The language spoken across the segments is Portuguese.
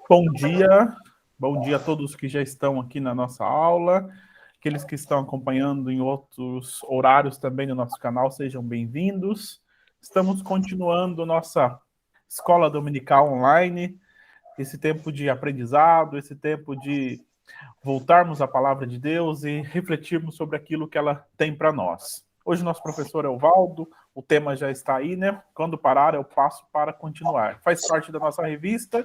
Bom dia a todos que já estão aqui na nossa aula, aqueles que estão acompanhando em outros horários também no nosso canal, sejam bem-vindos. Estamos continuando nossa escola dominical online, esse tempo de aprendizado, esse tempo de voltarmos à palavra de Deus e refletirmos sobre aquilo que ela tem para nós. Hoje nosso professor é o Valdo, o tema já está aí, né? Quando parar, eu passo para continuar. Faz parte da nossa revista,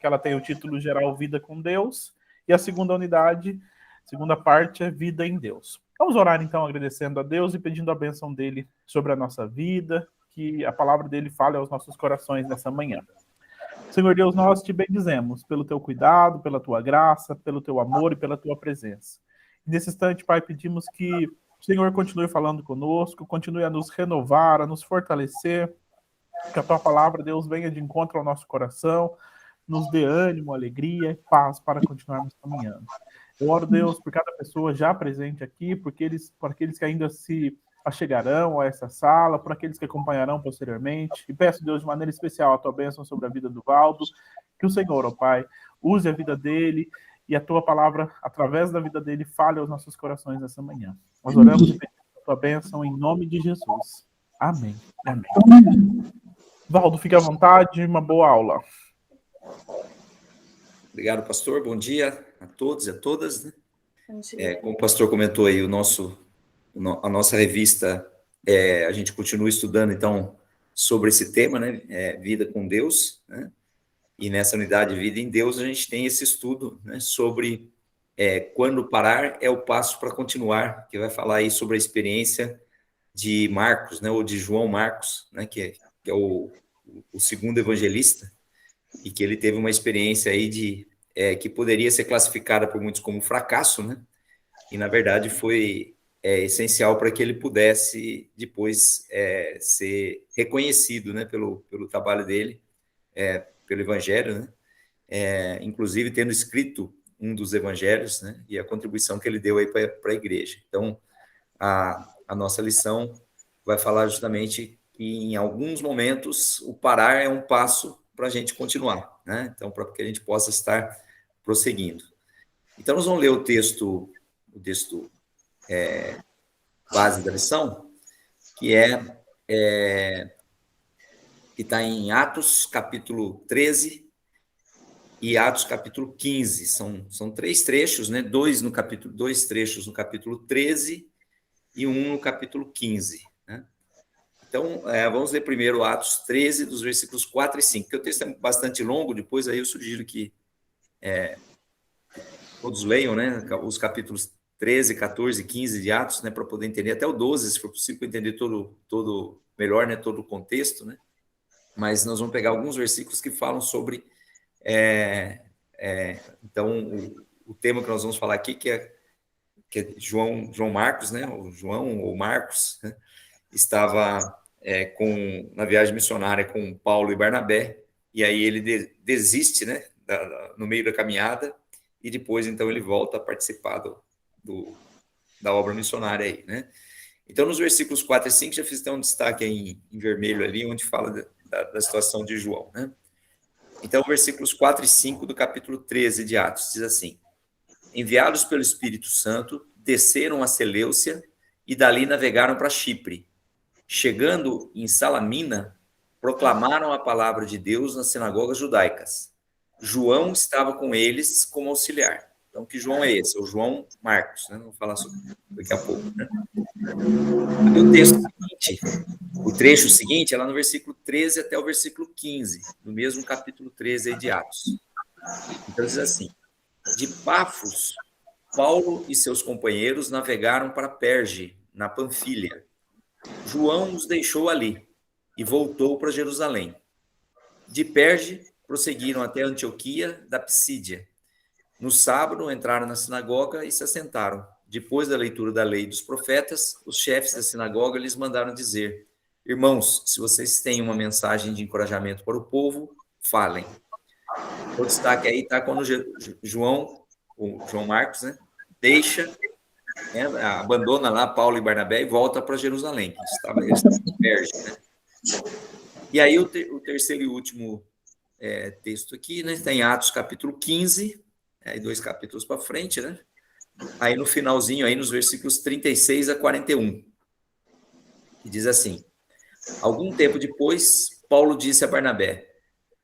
que ela tem o título geral Vida com Deus, e a segunda unidade, segunda parte é Vida em Deus. Vamos orar então agradecendo a Deus e pedindo a bênção dele sobre a nossa vida, que a palavra dele fale aos nossos corações nessa manhã. Senhor Deus, nós te bendizemos pelo teu cuidado, pela tua graça, pelo teu amor e pela tua presença. Nesse instante, Pai, pedimos que o Senhor continue falando conosco, continue a nos renovar, a nos fortalecer, que a tua palavra, Deus, venha de encontro ao nosso coração, nos dê ânimo, alegria e paz para continuarmos caminhando. Eu oro, Deus, por cada pessoa já presente aqui, por aqueles que ainda se achegarão a essa sala, por aqueles que acompanharão posteriormente. E peço, Deus, de maneira especial a tua bênção sobre a vida do Valdo, que o Senhor, ó Pai, use a vida dele e a tua palavra, através da vida dele, fale aos nossos corações nessa manhã. Nós oramos e pedimos a tua bênção em nome de Jesus. Amém. Amém. Valdo, fique à vontade, uma boa aula. Obrigado, pastor. Bom dia a todos e a todas. Né? Como o pastor comentou aí, a nossa revista, a gente continua estudando, então, sobre esse tema, né? Vida com Deus. Né? E nessa unidade Vida em Deus, a gente tem esse estudo, né? Sobre quando parar é o passo para continuar, que vai falar aí sobre a experiência de Marcos, né? Ou de João Marcos, né? Que é o segundo evangelista, e que ele teve uma experiência aí que poderia ser classificada por muitos como fracasso, né? E, na verdade, foi essencial para que ele pudesse depois ser reconhecido, né? Pelo trabalho dele, pelo evangelho, né? Inclusive tendo escrito um dos evangelhos, né? E a contribuição que ele deu aí para a igreja. Então, a nossa lição vai falar justamente que, em alguns momentos, o parar é um passo para a gente continuar, né? Então, para que a gente possa estar prosseguindo. Então, nós vamos ler o texto base da lição, que está em Atos, capítulo 13, e Atos, capítulo 15. São três trechos, né? Dois trechos no capítulo 13 e um no capítulo 15, né? Então, vamos ler primeiro Atos 13, dos versículos 4 e 5, porque o texto é bastante longo, depois aí eu sugiro que todos leiam, né, os capítulos 13, 14 e 15 de Atos, né, para poder entender, até o 12, se for possível, entender todo melhor, né, todo o contexto, né? Mas nós vamos pegar alguns versículos que falam sobre, então, o tema que nós vamos falar aqui, que é João Marcos, né, ou João ou Marcos, né, estava na viagem missionária com Paulo e Barnabé, e aí ele desiste, né, no meio da caminhada, e depois, então, ele volta a participar da obra missionária aí, né? Então, nos versículos 4 e 5, já fiz até um destaque aí em vermelho ali, onde fala da situação de João, né? Então, versículos 4 e 5 do capítulo 13 de Atos, diz assim: enviados pelo Espírito Santo, desceram a Seleucia e dali navegaram para Chipre. Chegando em Salamina, proclamaram a palavra de Deus nas sinagogas judaicas. João estava com eles como auxiliar. Então, que João é esse? É o João Marcos, né? Vamos falar sobre daqui a pouco, né? E o texto seguinte, o trecho seguinte, é lá no versículo 13 até o versículo 15, no mesmo capítulo 13 aí de Atos. Então, diz assim: de Pafos, Paulo e seus companheiros navegaram para Perge, na Panfilha. João os deixou ali e voltou para Jerusalém. De Perge, prosseguiram até Antioquia da Psídia. No sábado, entraram na sinagoga e se assentaram. Depois da leitura da lei e dos profetas, os chefes da sinagoga lhes mandaram dizer: irmãos, se vocês têm uma mensagem de encorajamento para o povo, falem. O destaque aí está quando o João Marcos, né, abandona lá Paulo e Barnabé e volta para Jerusalém. Eles estavam em Perge, né? E aí o terceiro e último texto aqui, né? Está em Atos capítulo 15, aí 2 capítulos para frente, né? Aí no finalzinho, aí nos versículos 36 a 41, que diz assim: algum tempo depois, Paulo disse a Barnabé: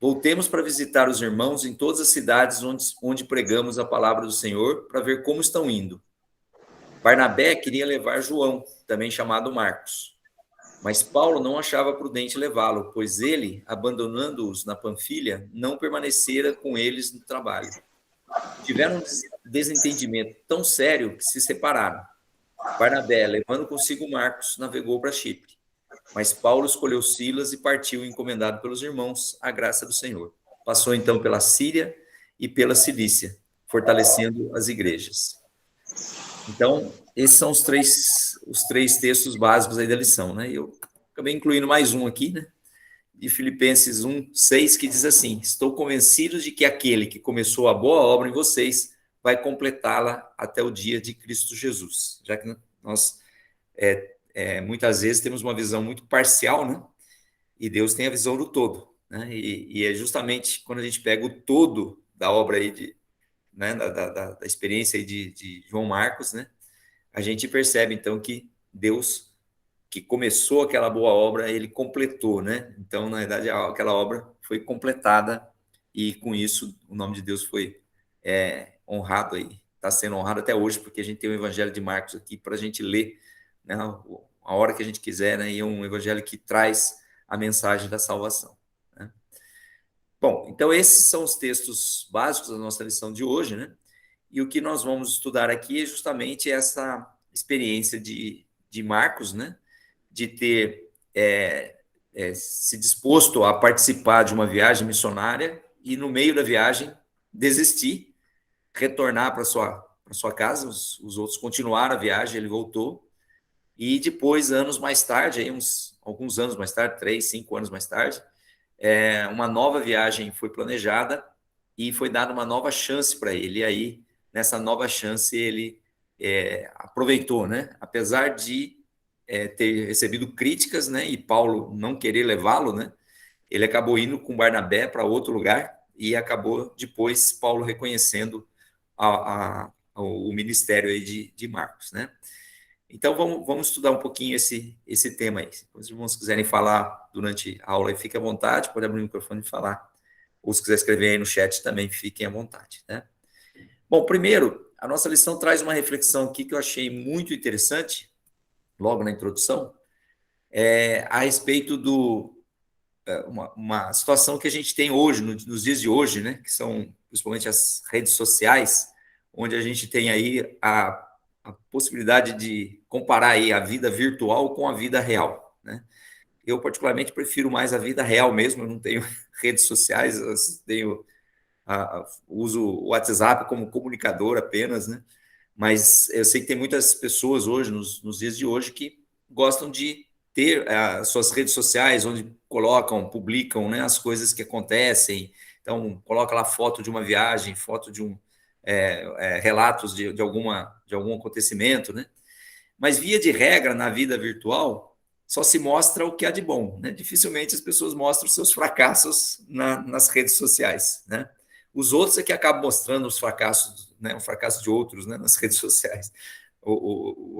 voltemos para visitar os irmãos em todas as cidades onde pregamos a palavra do Senhor, para ver como estão indo. Barnabé queria levar João, também chamado Marcos, mas Paulo não achava prudente levá-lo, pois ele, abandonando-os na Panfilha, não permanecera com eles no trabalho. Tiveram um desentendimento tão sério que se separaram. Barnabé, levando consigo Marcos, navegou para Chipre. Mas Paulo escolheu Silas e partiu, encomendado pelos irmãos, à graça do Senhor. Passou então pela Síria e pela Cilícia, fortalecendo as igrejas. Então, esses são os três textos básicos aí da lição, né? Eu acabei incluindo mais um aqui, né? De Filipenses 1:6, que diz assim: estou convencido de que aquele que começou a boa obra em vocês vai completá-la até o dia de Cristo Jesus. Já que nós muitas vezes temos uma visão muito parcial, né? E Deus tem a visão do todo, né? E é justamente quando a gente pega o todo da obra aí né, da experiência aí de João Marcos, né? A gente percebe então que Deus que começou aquela boa obra, ele completou, né? Então, na verdade, aquela obra foi completada e com isso o nome de Deus foi honrado aí, está sendo honrado até hoje, porque a gente tem o Evangelho de Marcos aqui para a gente ler, né, a hora que a gente quiser, né? E é um Evangelho que traz a mensagem da salvação, né? Bom, então esses são os textos básicos da nossa lição de hoje, né? E o que nós vamos estudar aqui é justamente essa experiência de Marcos, né? De ter se disposto a participar de uma viagem missionária e, no meio da viagem, desistir, retornar para sua casa. Os outros continuaram a viagem, ele voltou. E depois, anos mais tarde, aí alguns anos mais tarde, 3, 5 anos mais tarde, uma nova viagem foi planejada e foi dada uma nova chance para ele. E aí, nessa nova chance, ele aproveitou, né? Apesar de ter recebido críticas, né? E Paulo não querer levá-lo, né? Ele acabou indo com Barnabé para outro lugar e acabou depois Paulo reconhecendo o ministério aí de Marcos, né? Então vamos estudar um pouquinho esse tema aí. Se os irmãos quiserem falar durante a aula, fiquem à vontade, pode abrir o microfone e falar. Ou se quiser escrever aí no chat também, fiquem à vontade, né? Bom, primeiro, a nossa lição traz uma reflexão aqui que eu achei muito interessante, logo na introdução, a respeito uma situação que a gente tem hoje, nos dias de hoje, né, que são principalmente as redes sociais, onde a gente tem aí a possibilidade de comparar aí a vida virtual com a vida real, né? Eu, particularmente, prefiro mais a vida real mesmo, eu não tenho redes sociais, uso o WhatsApp como comunicador apenas, né? Mas eu sei que tem muitas pessoas hoje, nos dias de hoje, que gostam de ter as suas redes sociais, onde publicam, né, as coisas que acontecem. Então, coloca lá foto de uma viagem, foto de relatos de algum acontecimento, né? Mas, via de regra, na vida virtual, só se mostra o que há de bom, né? Dificilmente as pessoas mostram seus fracassos nas redes sociais, né? Os outros é que acabam mostrando os fracassos, né? O fracasso de outros, né? Nas redes sociais.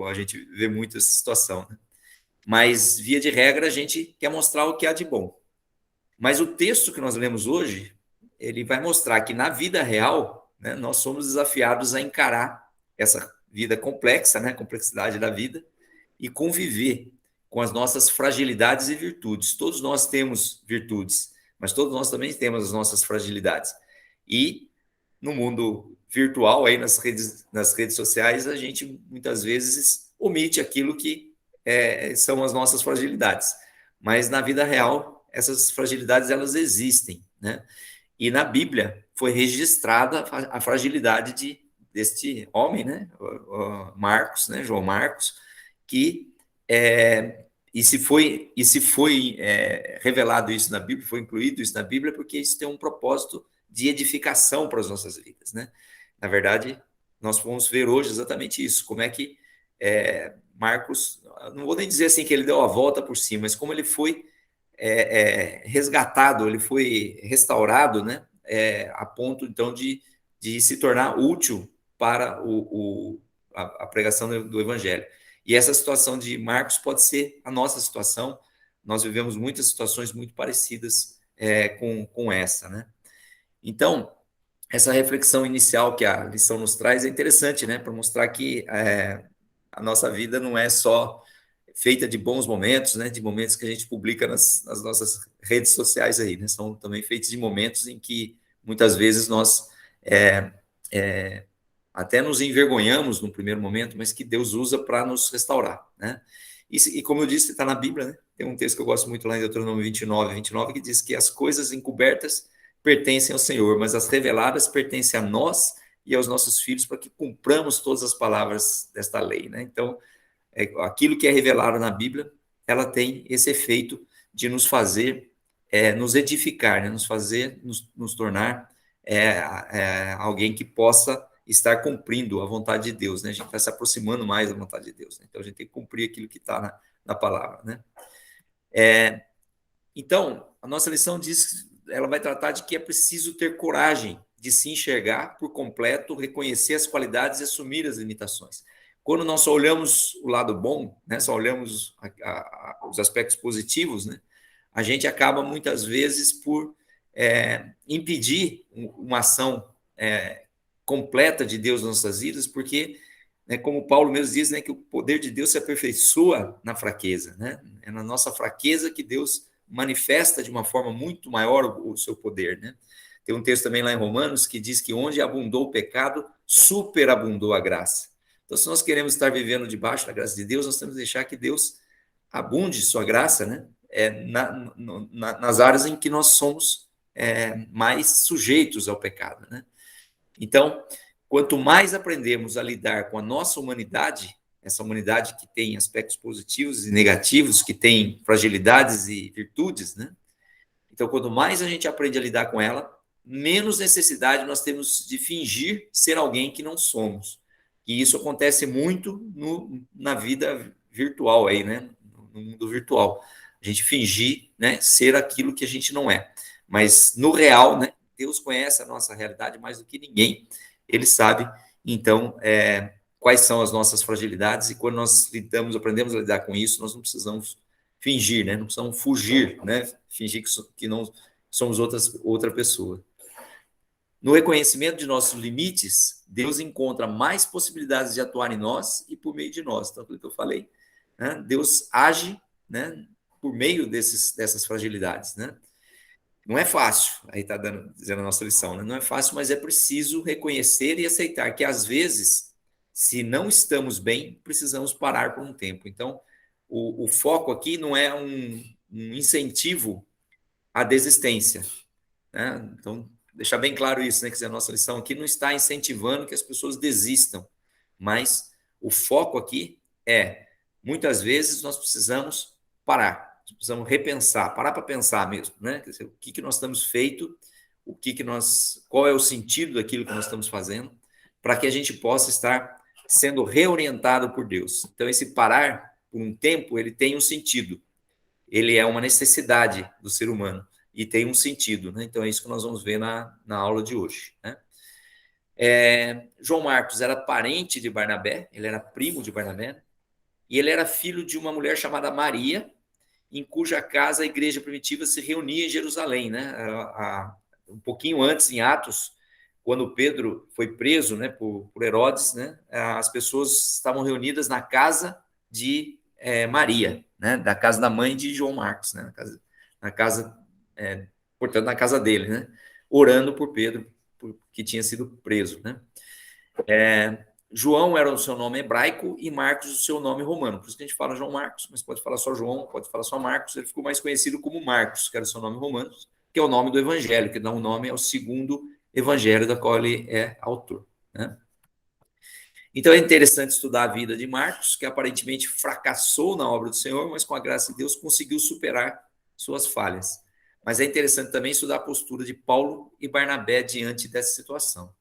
A gente vê muito essa situação, né? Mas, via de regra, a gente quer mostrar o que há de bom. Mas o texto que nós lemos hoje, ele vai mostrar que na vida real, né, nós somos desafiados a encarar essa vida complexa, né, a complexidade da vida, e conviver com as nossas fragilidades e virtudes. Todos nós temos virtudes, mas todos nós também temos as nossas fragilidades. E no mundo virtual, aí nas redes sociais, a gente muitas vezes omite aquilo que são as nossas fragilidades. Mas na vida real, essas fragilidades elas existem, né? E na Bíblia foi registrada a fragilidade deste homem, né? Marcos, né? João Marcos, que se foi revelado isso na Bíblia, foi incluído isso na Bíblia, porque isso tem um propósito de edificação para as nossas vidas, né? Na verdade, nós vamos ver hoje exatamente isso, como é que Marcos, não vou nem dizer assim que ele deu a volta por cima, mas como ele foi resgatado, ele foi restaurado, né? A ponto, então, de se tornar útil para a pregação do Evangelho. E essa situação de Marcos pode ser a nossa situação. Nós vivemos muitas situações muito parecidas com essa, né? Então, essa reflexão inicial que a lição nos traz é interessante, né? Para mostrar que a nossa vida não é só feita de bons momentos, né? De momentos que a gente publica nas nossas redes sociais aí, né? São também feitos de momentos em que muitas vezes nós até nos envergonhamos no primeiro momento, mas que Deus usa para nos restaurar, né? E como eu disse, está na Bíblia, né? Tem um texto que eu gosto muito lá em Deuteronômio 29, que diz que as coisas encobertas pertencem ao Senhor, mas as reveladas pertencem a nós e aos nossos filhos para que cumpramos todas as palavras desta lei, né? Então, aquilo que é revelado na Bíblia, ela tem esse efeito de nos fazer nos edificar, né? Nos fazer nos tornar alguém que possa estar cumprindo a vontade de Deus, né? A gente está se aproximando mais da vontade de Deus, né? Então a gente tem que cumprir aquilo que está na palavra, né? Então, a nossa lição diz, ela vai tratar de que é preciso ter coragem de se enxergar por completo, reconhecer as qualidades e assumir as limitações. Quando nós só olhamos o lado bom, né? Só olhamos os aspectos positivos, né? A gente acaba muitas vezes por impedir uma ação completa de Deus nas nossas vidas, porque, né, como Paulo mesmo diz, né, que o poder de Deus se aperfeiçoa na fraqueza, né? É na nossa fraqueza que Deus manifesta de uma forma muito maior o seu poder, né? Tem um texto também lá em Romanos que diz que onde abundou o pecado, superabundou a graça. Então, se nós queremos estar vivendo debaixo da graça de Deus, nós temos que deixar que Deus abunde sua graça, né? Nas áreas em que nós somos mais sujeitos ao pecado, né? Então, quanto mais aprendemos a lidar com a nossa humanidade, essa humanidade que tem aspectos positivos e negativos, que tem fragilidades e virtudes, né? Então, quanto mais a gente aprende a lidar com ela, menos necessidade nós temos de fingir ser alguém que não somos. E isso acontece muito na vida virtual aí, né? No mundo virtual. A gente fingir, né, ser aquilo que a gente não é. Mas no real, né, Deus conhece a nossa realidade mais do que ninguém. Ele sabe, então, quais são as nossas fragilidades, e quando nós aprendemos a lidar com isso, nós não precisamos fingir, né? Não precisamos fugir, né? Fingir que não somos outra pessoa. No reconhecimento de nossos limites, Deus encontra mais possibilidades de atuar em nós e por meio de nós. Então, aquilo que eu falei, né? Deus age, né, por meio dessas fragilidades, né? Não é fácil, aí está dizendo a nossa lição, né? Não é fácil, mas é preciso reconhecer e aceitar que, às vezes, se não estamos bem, precisamos parar por um tempo. Então, o foco aqui não é um incentivo à desistência, né? Então, deixar bem claro isso, né? Quer dizer, a nossa lição aqui não está incentivando que as pessoas desistam, mas o foco aqui muitas vezes nós precisamos parar. Precisamos repensar, parar para pensar mesmo, né? Quer dizer, o que nós estamos feito, qual é o sentido daquilo que nós estamos fazendo, para que a gente possa estar sendo reorientado por Deus. Então, esse parar por um tempo, ele tem um sentido. Ele é uma necessidade do ser humano e tem um sentido, né? Então, é isso que nós vamos ver na aula de hoje, né? João Marcos era parente de Barnabé, ele era primo de Barnabé, e ele era filho de uma mulher chamada Maria, em cuja casa a igreja primitiva se reunia em Jerusalém, né? Um pouquinho antes, em Atos, quando Pedro foi preso, né, por Herodes, né, as pessoas estavam reunidas na casa de Maria, né, da casa da mãe de João Marcos, né, portanto, na casa dele, né, orando por Pedro, que tinha sido preso, né. João era o seu nome hebraico e Marcos o seu nome romano. Por isso que a gente fala João Marcos, mas pode falar só João, pode falar só Marcos. Ele ficou mais conhecido como Marcos, que era o seu nome romano, que é o nome do evangelho, que dá um nome ao segundo evangelho da qual ele é autor, né? Então é interessante estudar a vida de Marcos, que aparentemente fracassou na obra do Senhor, mas com a graça de Deus conseguiu superar suas falhas. Mas é interessante também estudar a postura de Paulo e Barnabé diante dessa situação.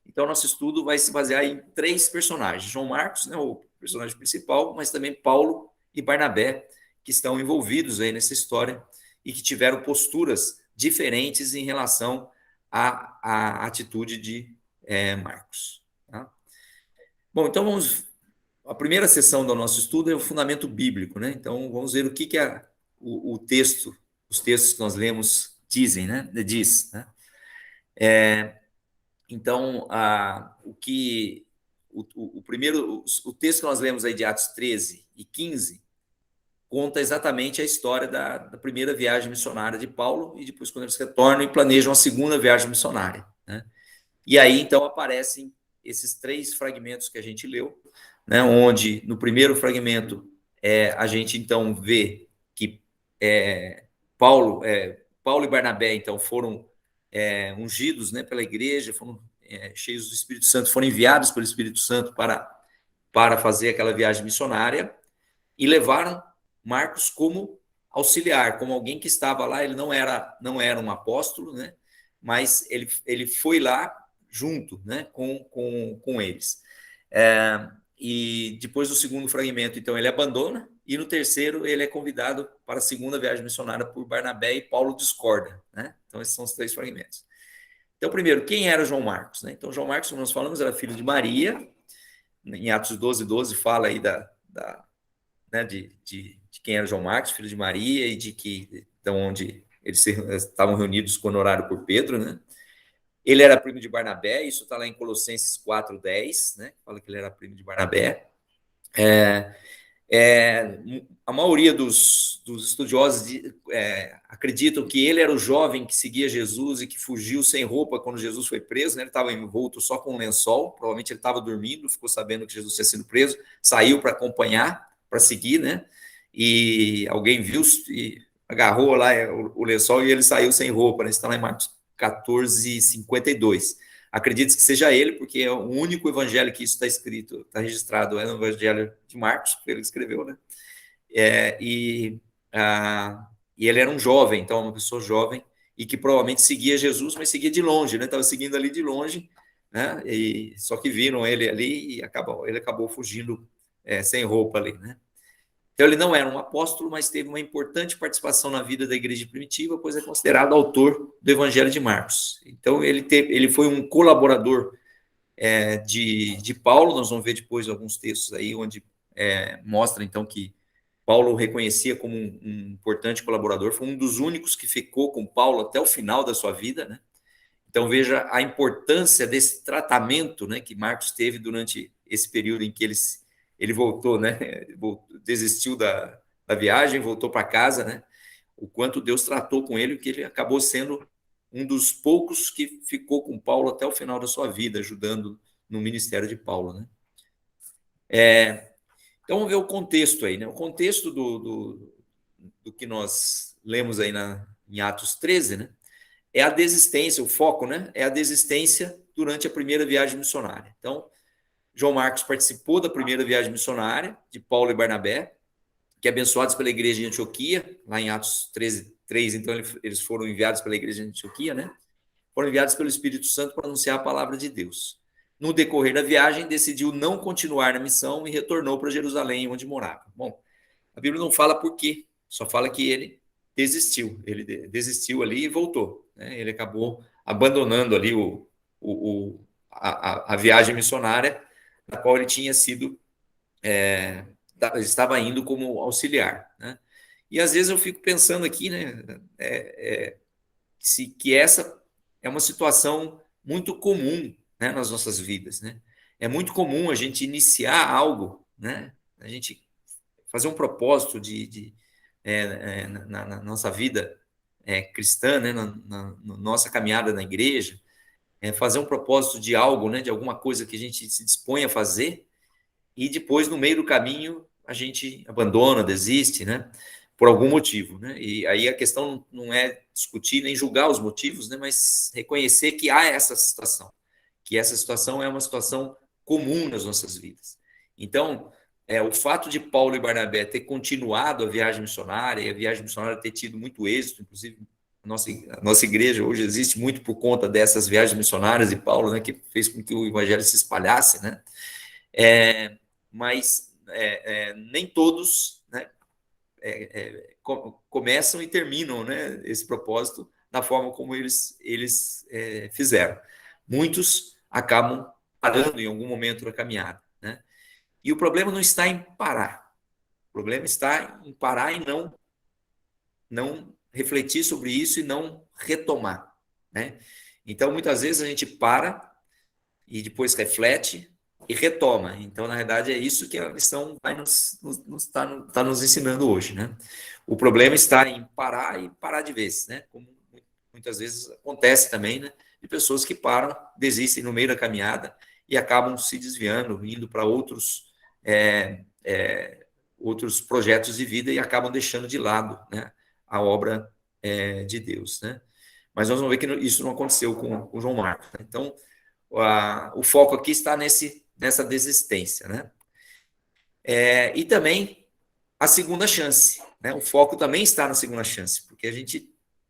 Então, nosso estudo vai se basear em 3 personagens. João Marcos, né, o personagem principal, mas também Paulo e Barnabé, que estão envolvidos aí nessa história e que tiveram posturas diferentes em relação à atitude de Marcos. Tá? Bom, então vamos. A primeira sessão do nosso estudo é o fundamento bíblico, né? Então vamos ver o que o texto, os textos que nós lemos dizem, né? Diz, né? Então, o texto que nós lemos aí de Atos 13 e 15 conta exatamente a história da primeira viagem missionária de Paulo e depois quando eles retornam e planejam a segunda viagem missionária, né? E aí, então, aparecem esses 3 fragmentos que a gente leu, né? Onde, no primeiro fragmento, a gente, então, vê que Paulo e Barnabé, então, foram ungidos, né, pela igreja, foram cheios do Espírito Santo, foram enviados pelo Espírito Santo para fazer aquela viagem missionária e levaram Marcos como auxiliar, como alguém que estava lá. Ele não era um apóstolo, né, mas ele foi lá junto, né, com eles. E depois do segundo fragmento, então, ele abandona, e no terceiro ele é convidado para a segunda viagem missionária por Barnabé, e Paulo discorda, né? Então, esses são os 3 fragmentos. Então, primeiro, quem era João Marcos, né? Então, João Marcos, como nós falamos, era filho de Maria. Em Atos 12 fala aí né, de quem era João Marcos, filho de Maria, e de onde eles estavam reunidos com honorário por Pedro, né? Ele era primo de Barnabé, isso está lá em Colossenses 4:10, né? Fala que ele era primo de Barnabé. A maioria dos estudiosos acreditam que ele era o jovem que seguia Jesus e que fugiu sem roupa quando Jesus foi preso, né? Ele estava envolto só com um lençol, provavelmente ele estava dormindo, ficou sabendo que Jesus tinha sido preso, saiu para acompanhar, para seguir, né? E alguém viu e agarrou lá o lençol e ele saiu sem roupa, né? Isso está lá em Marcos 14:52. Acredito que seja ele, porque é o único evangelho que isso está escrito, está registrado, é no evangelho de Marcos, que ele escreveu, né? E ele era um jovem, então uma pessoa jovem, e que provavelmente seguia Jesus, mas seguia de longe, né? Estava seguindo ali de longe, né? Só que viram ele ali e ele acabou fugindo sem roupa ali, né? Então, ele não era um apóstolo, mas teve uma importante participação na vida da igreja primitiva, pois é considerado autor do Evangelho de Marcos. Então, ele foi um colaborador de Paulo. Nós vamos ver depois alguns textos aí, onde mostra, então, que Paulo o reconhecia como um importante colaborador. Foi um dos únicos que ficou com Paulo até o final da sua vida, né? Então, veja a importância desse tratamento, né, que Marcos teve durante esse período em que ele voltou, né? Desistiu da viagem, voltou para casa, né? O quanto Deus tratou com ele, que ele acabou sendo um dos poucos que ficou com Paulo até o final da sua vida, ajudando no ministério de Paulo, né? Então, vamos ver o contexto aí, né? O contexto do que nós lemos aí em Atos 13, né? É a desistência, o foco, né? É a desistência durante a primeira viagem missionária. Então, João Marcos participou da primeira viagem missionária de Paulo e Barnabé, que abençoados pela igreja de Antioquia, lá em Atos 13:3, então eles foram enviados pela igreja de Antioquia, né? Foram enviados pelo Espírito Santo para anunciar a palavra de Deus. No decorrer da viagem, decidiu não continuar na missão e retornou para Jerusalém, onde morava. Bom, a Bíblia não fala por quê, só fala que ele desistiu. Ele desistiu ali e voltou, né? Ele acabou abandonando ali a viagem missionária, na qual ele tinha sido, estava indo como auxiliar, né? E às vezes eu fico pensando aqui, né, que essa é uma situação muito comum, né, nas nossas vidas, né? É muito comum a gente iniciar algo, né? A gente fazer um propósito na nossa vida cristã, né, na nossa caminhada na igreja, fazer um propósito de algo, né, de alguma coisa que a gente se dispõe a fazer, e depois, no meio do caminho, a gente abandona, desiste, né, por algum motivo, né? E aí a questão não é discutir nem julgar os motivos, né, mas reconhecer que há essa situação, que essa situação é uma situação comum nas nossas vidas. Então, o fato de Paulo e Barnabé ter continuado a viagem missionária, e a viagem missionária ter tido muito êxito, inclusive a nossa igreja hoje existe muito por conta dessas viagens missionárias de Paulo, né, que fez com que o evangelho se espalhasse, né? Mas nem todos, né, começam e terminam, né, esse propósito da forma como eles fizeram. Muitos acabam parando em algum momento da caminhada, né? E o problema não está em parar. O problema está em parar e não refletir sobre isso e não retomar, né? Então, muitas vezes a gente para e depois reflete e retoma. Então, na verdade, é isso que a lição vai tá nos ensinando hoje, né? O problema está em parar e parar de vez, né? Como muitas vezes acontece também, né? De pessoas que param, desistem no meio da caminhada e acabam se desviando, indo para outros projetos de vida e acabam deixando de lado, né, a obra de Deus, né? Mas nós vamos ver que isso não aconteceu com João Marcos, né? Então, o foco aqui está nessa desistência, né? E também a segunda chance, né? O foco também está na segunda chance, porque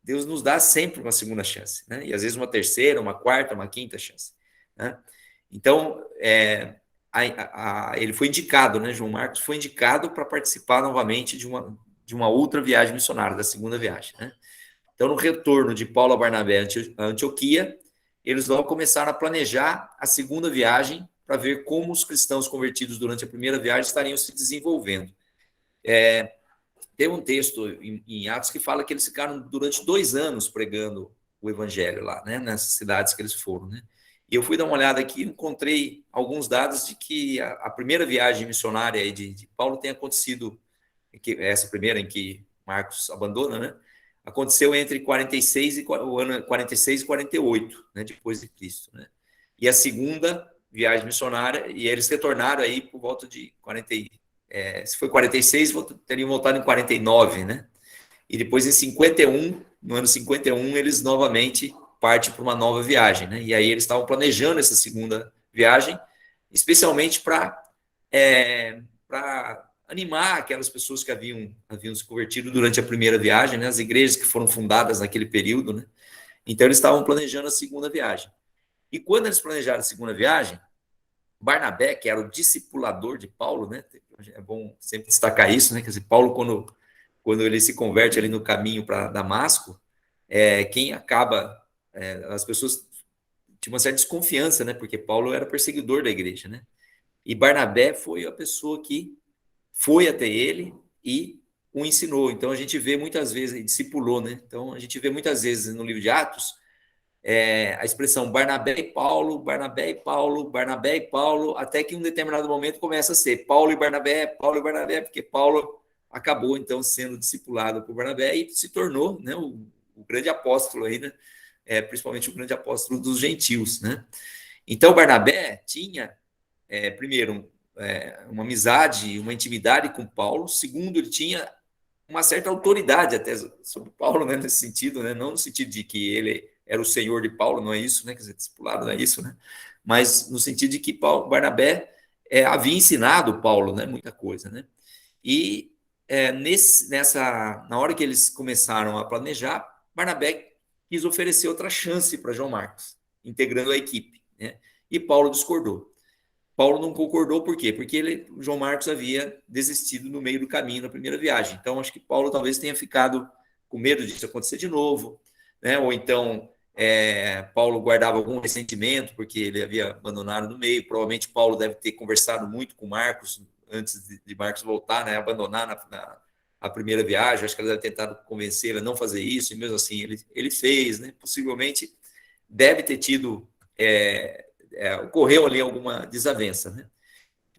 Deus nos dá sempre uma segunda chance, né? E às vezes uma terceira, uma quarta, uma quinta chance, né? Então, ele foi indicado, né? João Marcos foi indicado para participar novamente de uma outra viagem missionária, da segunda viagem, né? Então, no retorno de Paulo a Barnabé a Antioquia, eles logo começaram a planejar a segunda viagem para ver como os cristãos convertidos durante a primeira viagem estariam se desenvolvendo. Tem um texto em Atos que fala que eles ficaram durante 2 anos pregando o evangelho lá, né, nessas cidades que eles foram, né? E eu fui dar uma olhada aqui e encontrei alguns dados de que a primeira viagem missionária de Paulo tem acontecido, essa primeira em que Marcos abandona, né? Aconteceu entre 46 o ano 46 e 48, né, depois de Cristo, né? E a segunda viagem missionária, e eles retornaram aí por volta de 40, se foi 46, teriam voltado em 49, né? E depois em 51, no ano 51, eles novamente partem para uma nova viagem, né? E aí eles estavam planejando essa segunda viagem, especialmente para animar aquelas pessoas que haviam se convertido durante a primeira viagem, né? As igrejas que foram fundadas naquele período, né? Então eles estavam planejando a segunda viagem. E quando eles planejaram a segunda viagem, Barnabé, que era o discipulador de Paulo, né? É bom sempre destacar isso, né? Quer dizer, Paulo, quando ele se converte ali no caminho para Damasco, quem acaba, as pessoas tinham uma certa desconfiança, né? Porque Paulo era perseguidor da igreja, né? E Barnabé foi a pessoa que foi até ele e o ensinou. Então a gente vê muitas vezes, discipulou, né? Então a gente vê muitas vezes no livro de Atos a expressão Barnabé e Paulo, Barnabé e Paulo, Barnabé e Paulo, até que em um determinado momento começa a ser Paulo e Barnabé, porque Paulo acabou então sendo discipulado por Barnabé e se tornou, né, o grande apóstolo aí, né? Principalmente o grande apóstolo dos gentios, né? Então Barnabé tinha, primeiro, uma amizade, uma intimidade com Paulo. Segundo, ele tinha uma certa autoridade até sobre Paulo, né, nesse sentido, né? Não no sentido de que ele era o senhor de Paulo, não é isso, né? Quer dizer, discipulado não é isso, né? Mas no sentido de que Barnabé havia ensinado Paulo, né, muita coisa, né? E na hora que eles começaram a planejar, Barnabé quis oferecer outra chance para João Marcos, integrando a equipe, né? E Paulo discordou. Paulo não concordou, por quê? Porque João Marcos havia desistido no meio do caminho na primeira viagem. Então, acho que Paulo talvez tenha ficado com medo disso acontecer de novo, né? Ou então Paulo guardava algum ressentimento porque ele havia abandonado no meio. Provavelmente Paulo deve ter conversado muito com Marcos antes de Marcos voltar, né? Abandonar a primeira viagem. Acho que ele deve ter tentado convencer ele a não fazer isso, e mesmo assim ele fez, né? Possivelmente deve ter tido... ocorreu ali alguma desavença, né?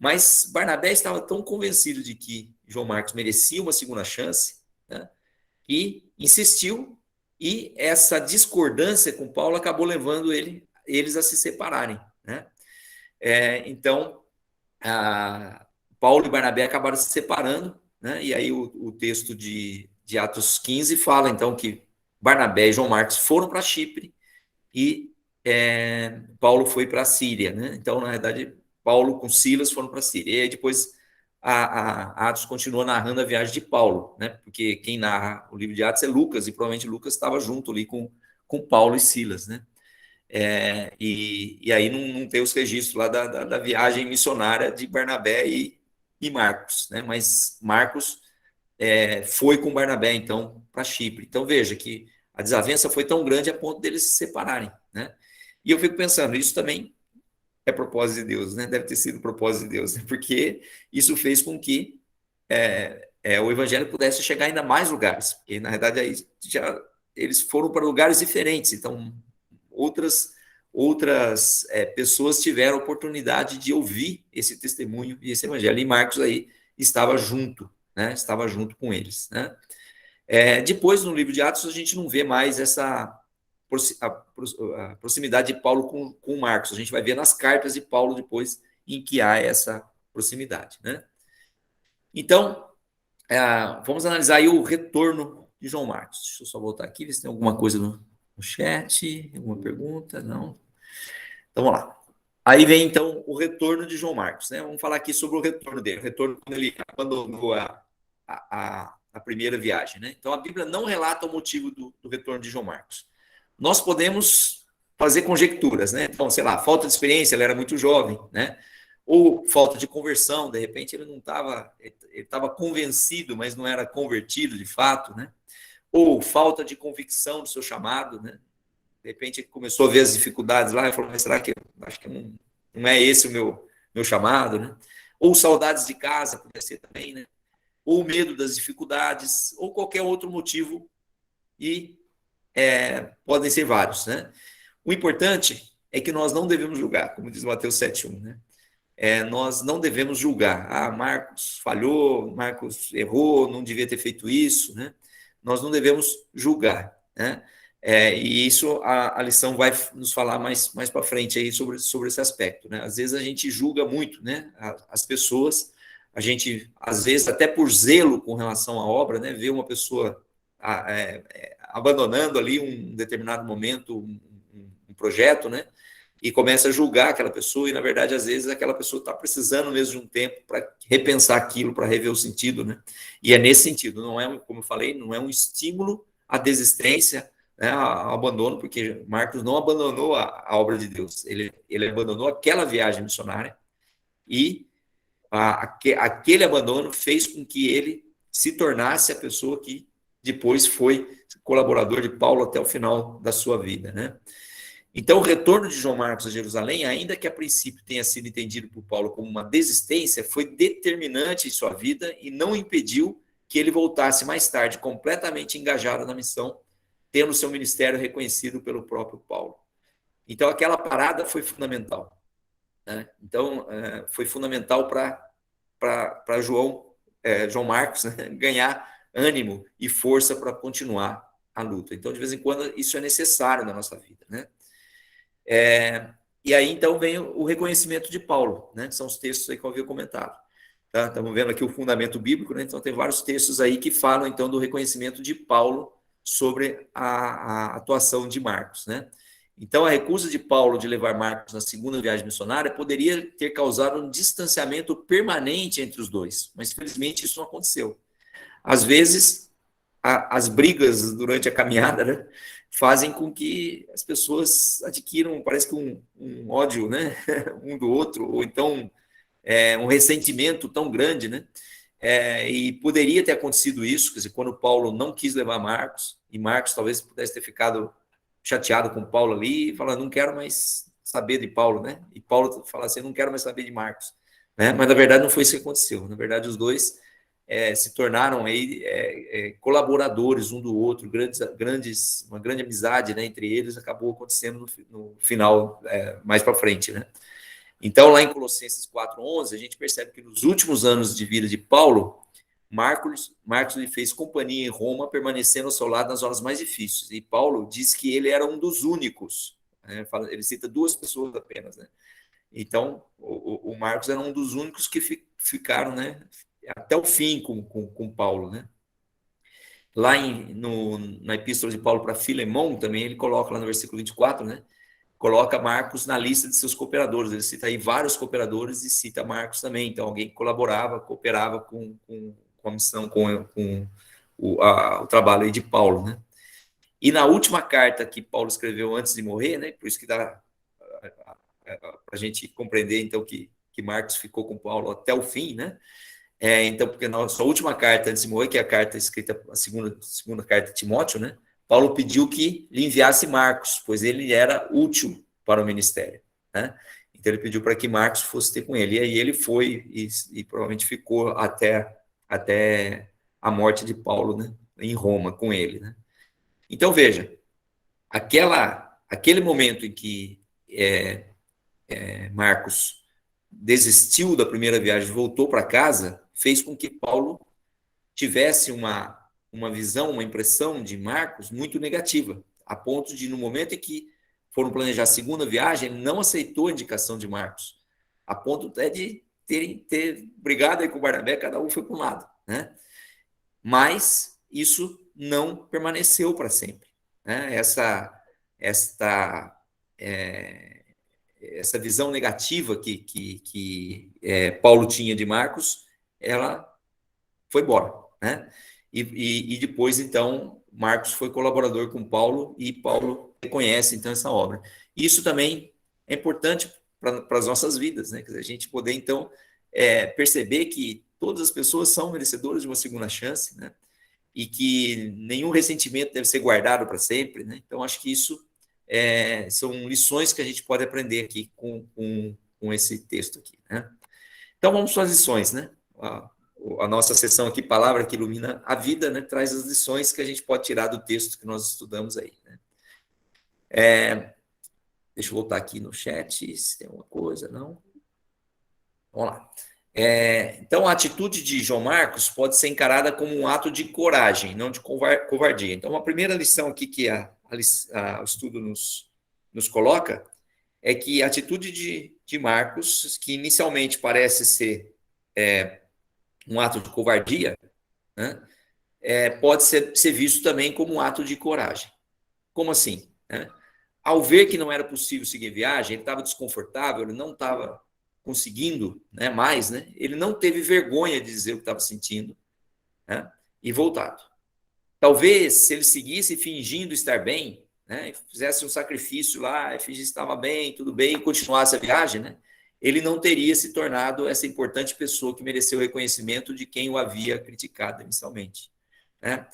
Mas Barnabé estava tão convencido de que João Marcos merecia uma segunda chance, né, que insistiu, e essa discordância com Paulo acabou levando eles a se separarem, né? Então, Paulo e Barnabé acabaram se separando, né? E aí o texto de Atos 15 fala, então, que Barnabé e João Marcos foram para Chipre e Paulo foi para a Síria, né? Então, na verdade, Paulo com Silas foram para a Síria. E aí depois a Atos continua narrando a viagem de Paulo, né? Porque quem narra o livro de Atos é Lucas, e provavelmente Lucas estava junto ali com Paulo e Silas, né? E aí não tem os registros lá da viagem missionária de Barnabé e Marcos, né? Mas Marcos foi com Barnabé, então, para Chipre. Então, veja que a desavença foi tão grande a ponto deles se separarem, né? E eu fico pensando, isso também é propósito de Deus, né? Deve ter sido propósito de Deus, né? Porque isso fez com que o evangelho pudesse chegar ainda mais lugares, porque, na verdade, aí eles foram para lugares diferentes, então, outras pessoas tiveram a oportunidade de ouvir esse testemunho e esse evangelho, e Marcos aí estava junto, né? Estava junto com eles, né? Depois, no livro de Atos, a gente não vê mais a proximidade de Paulo com Marcos. A gente vai ver nas cartas de Paulo depois em que há essa proximidade, né? Então, vamos analisar aí o retorno de João Marcos. Deixa eu só voltar aqui, ver se tem alguma coisa no chat, alguma pergunta, não? Então, vamos lá. Aí vem, então, o retorno de João Marcos, né? Vamos falar aqui sobre o retorno dele, o retorno quando ele abandonou a primeira viagem, né? Então, a Bíblia não relata o motivo do retorno de João Marcos. Nós podemos fazer conjecturas, né? Então, sei lá, falta de experiência, ele era muito jovem, né? Ou falta de conversão, de repente ele não estava, ele estava convencido, mas não era convertido de fato, né? Ou falta de convicção do seu chamado, né? De repente ele começou a ver as dificuldades lá e falou, mas será que acho que não é esse o meu chamado, né? Ou saudades de casa, pode ser também, né? Ou medo das dificuldades, ou qualquer outro motivo, e podem ser vários, né? O importante é que nós não devemos julgar, como diz Mateus 7:1, né? Nós não devemos julgar. Marcos falhou, Marcos errou, não devia ter feito isso, né? Nós não devemos julgar, né? E isso a lição vai nos falar mais para frente aí sobre esse aspecto, né? Às vezes a gente julga muito, né? As pessoas, a gente, às vezes, até por zelo com relação à obra, né? Vê uma pessoa abandonando ali um determinado momento, um projeto, né? E começa a julgar aquela pessoa, e na verdade, às vezes, aquela pessoa está precisando mesmo de um tempo para repensar aquilo, para rever o sentido, né? E é nesse sentido, não é, como eu falei, não é um estímulo à desistência, né, ao abandono, porque Marcos não abandonou a obra de Deus, ele abandonou aquela viagem missionária, e aquele abandono fez com que ele se tornasse a pessoa que depois foi colaborador de Paulo até o final da sua vida, né? Então, o retorno de João Marcos a Jerusalém, ainda que a princípio tenha sido entendido por Paulo como uma desistência, foi determinante em sua vida e não impediu que ele voltasse mais tarde completamente engajado na missão, tendo seu ministério reconhecido pelo próprio Paulo. Então, aquela parada foi fundamental, né? Então, foi fundamental para João Marcos, né, ganhar ânimo e força para continuar a luta. Então, de vez em quando, isso é necessário na nossa vida, né? E aí, então, vem o reconhecimento de Paulo, né? Que são os textos aí que eu havia comentado. Tá? Estamos vendo aqui o fundamento bíblico, né? Então, tem vários textos aí que falam, então, do reconhecimento de Paulo sobre a atuação de Marcos, né? Então, a recusa de Paulo de levar Marcos na segunda viagem missionária poderia ter causado um distanciamento permanente entre os dois, mas, felizmente, isso não aconteceu. Às vezes, as brigas durante a caminhada, né, fazem com que as pessoas adquiram, parece que um ódio, né, um do outro, ou então um ressentimento tão grande, né? E poderia ter acontecido isso, quer dizer, quando Paulo não quis levar Marcos, e Marcos talvez pudesse ter ficado chateado com Paulo ali, e falar, não quero mais saber de Paulo, né? E Paulo fala assim, não quero mais saber de Marcos, né? Mas na verdade não foi isso que aconteceu. Na verdade, os dois se tornaram aí colaboradores um do outro, uma grande amizade, né, entre eles acabou acontecendo no final, mais para frente, né? Então, lá em Colossenses 4:11, a gente percebe que nos últimos anos de vida de Paulo, Marcos lhe fez companhia em Roma, permanecendo ao seu lado nas horas mais difíceis. E Paulo diz que ele era um dos únicos, né? Ele cita duas pessoas apenas, né? Então, o Marcos era um dos únicos que ficaram, né, até o fim com Paulo, né? Lá na epístola de Paulo para Filemão, também ele coloca lá no versículo 24, né? Coloca Marcos na lista de seus cooperadores. Ele cita aí vários cooperadores e cita Marcos também. Então, alguém que colaborava, cooperava com a missão, com o trabalho aí de Paulo, né? E na última carta que Paulo escreveu antes de morrer, né? Por isso que dá para a gente compreender, então, que Marcos ficou com Paulo até o fim, né? Então, porque na sua última carta antes de morrer, que é a carta escrita, a segunda carta de Timóteo, né? Paulo pediu que lhe enviasse Marcos, pois ele era útil para o ministério, né? Então, ele pediu para que Marcos fosse ter com ele. E aí ele foi e provavelmente ficou até a morte de Paulo, né? Em Roma, com ele, né? Então, veja, aquele momento em que Marcos desistiu da primeira viagem e voltou para casa, fez com que Paulo tivesse uma visão, uma impressão de Marcos muito negativa, a ponto de, no momento em que foram planejar a segunda viagem, ele não aceitou a indicação de Marcos, a ponto até de ter brigado aí com o Barnabé, cada um foi para um lado, né? Mas isso não permaneceu para sempre, né? Essa visão negativa que Paulo tinha de Marcos, ela foi embora, né? E depois, então, Marcos foi colaborador com Paulo e Paulo reconhece, então, essa obra. Isso também é importante para as nossas vidas, né? Quer dizer, a gente poder, então, perceber que todas as pessoas são merecedoras de uma segunda chance, né? E que nenhum ressentimento deve ser guardado para sempre, né? Então, acho que isso são lições que a gente pode aprender aqui com esse texto aqui, né? Então, vamos para as lições, né? A nossa sessão aqui, Palavra que Ilumina a Vida, né, traz as lições que a gente pode tirar do texto que nós estudamos aí, né? Deixa eu voltar aqui no chat, se tem alguma coisa, não? Vamos lá. Então, a atitude de João Marcos pode ser encarada como um ato de coragem, não de covardia. Então, a primeira lição aqui que o estudo nos coloca é que a atitude de Marcos, que inicialmente parece ser um ato de covardia, né, pode ser visto também como um ato de coragem. Como assim? Né? Ao ver que não era possível seguir viagem, ele estava desconfortável, ele não estava conseguindo, né, mais, né? Ele não teve vergonha de dizer o que estava sentindo, né, e voltado. Talvez, se ele seguisse fingindo estar bem, né, fizesse um sacrifício lá, fingisse que estava bem, tudo bem, e continuasse a viagem, né, ele não teria se tornado essa importante pessoa que mereceu o reconhecimento de quem o havia criticado inicialmente, né?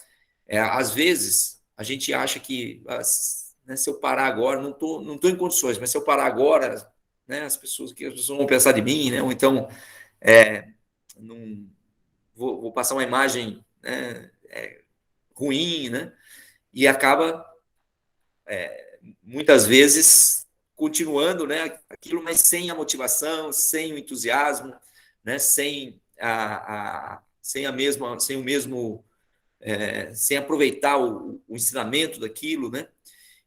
Às vezes, a gente acha que, né, se eu parar agora, não tô em condições, mas se eu parar agora, né, as pessoas vão pensar de mim, né, ou então não, vou passar uma imagem, né, ruim, né, e acaba, muitas vezes, continuando, né, aquilo, mas sem a motivação, sem o entusiasmo, né, sem aproveitar o ensinamento daquilo, né?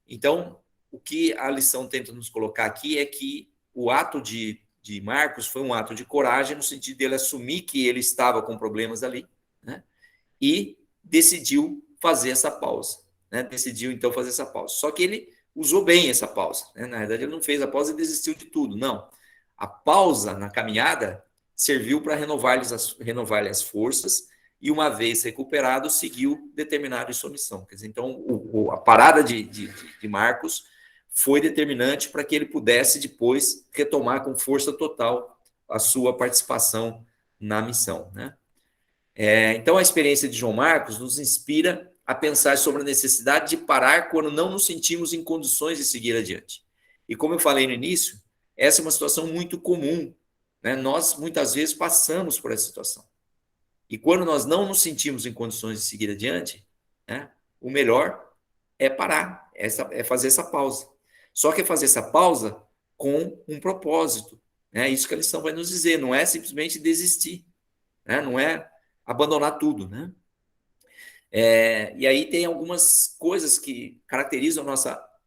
Então, o que a lição tenta nos colocar aqui é que o ato de Marcos foi um ato de coragem, no sentido dele assumir que ele estava com problemas ali, né? E decidiu fazer essa pausa, né? Decidiu, então, fazer essa pausa. Só que ele usou bem essa pausa, né? Na verdade, ele não fez a pausa e desistiu de tudo, não. A pausa na caminhada serviu para renovar-lhe as forças e, uma vez recuperado, seguiu determinado em sua missão. Quer dizer, então, a parada de Marcos foi determinante para que ele pudesse depois retomar com força total a sua participação na missão, né? Então, a experiência de João Marcos nos inspira a pensar sobre a necessidade de parar quando não nos sentimos em condições de seguir adiante. E como eu falei no início, essa é uma situação muito comum, né? Nós, muitas vezes, passamos por essa situação. E quando nós não nos sentimos em condições de seguir adiante, né, o melhor é parar, é fazer essa pausa. Só que é fazer essa pausa com um propósito. Né? Isso que a lição vai nos dizer, não é simplesmente desistir, né? Não é abandonar tudo. Né? E aí tem algumas coisas que caracterizam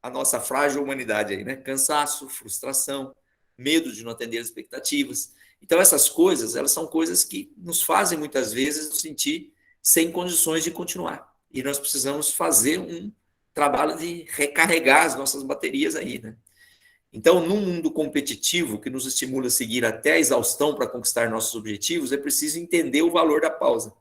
a nossa frágil humanidade. Aí, né? Cansaço, frustração, medo de não atender as expectativas. Então, essas coisas, elas são coisas que nos fazem, muitas vezes, nos sentir sem condições de continuar. E nós precisamos fazer um trabalho de recarregar as nossas baterias aí, né? Então, num mundo competitivo que nos estimula a seguir até a exaustão para conquistar nossos objetivos, é preciso entender o valor da pausa.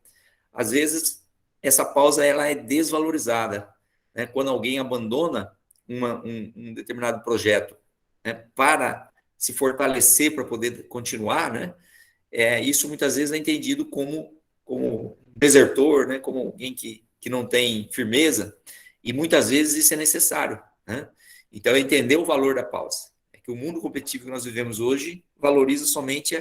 Às vezes, essa pausa ela é desvalorizada, né? Quando alguém abandona um determinado projeto, né, para se fortalecer para poder continuar, né? isso muitas vezes é entendido como desertor, né? Como alguém que não tem firmeza, e muitas vezes isso é necessário, né? Então, entender o valor da pausa. É que o mundo competitivo que nós vivemos hoje valoriza somente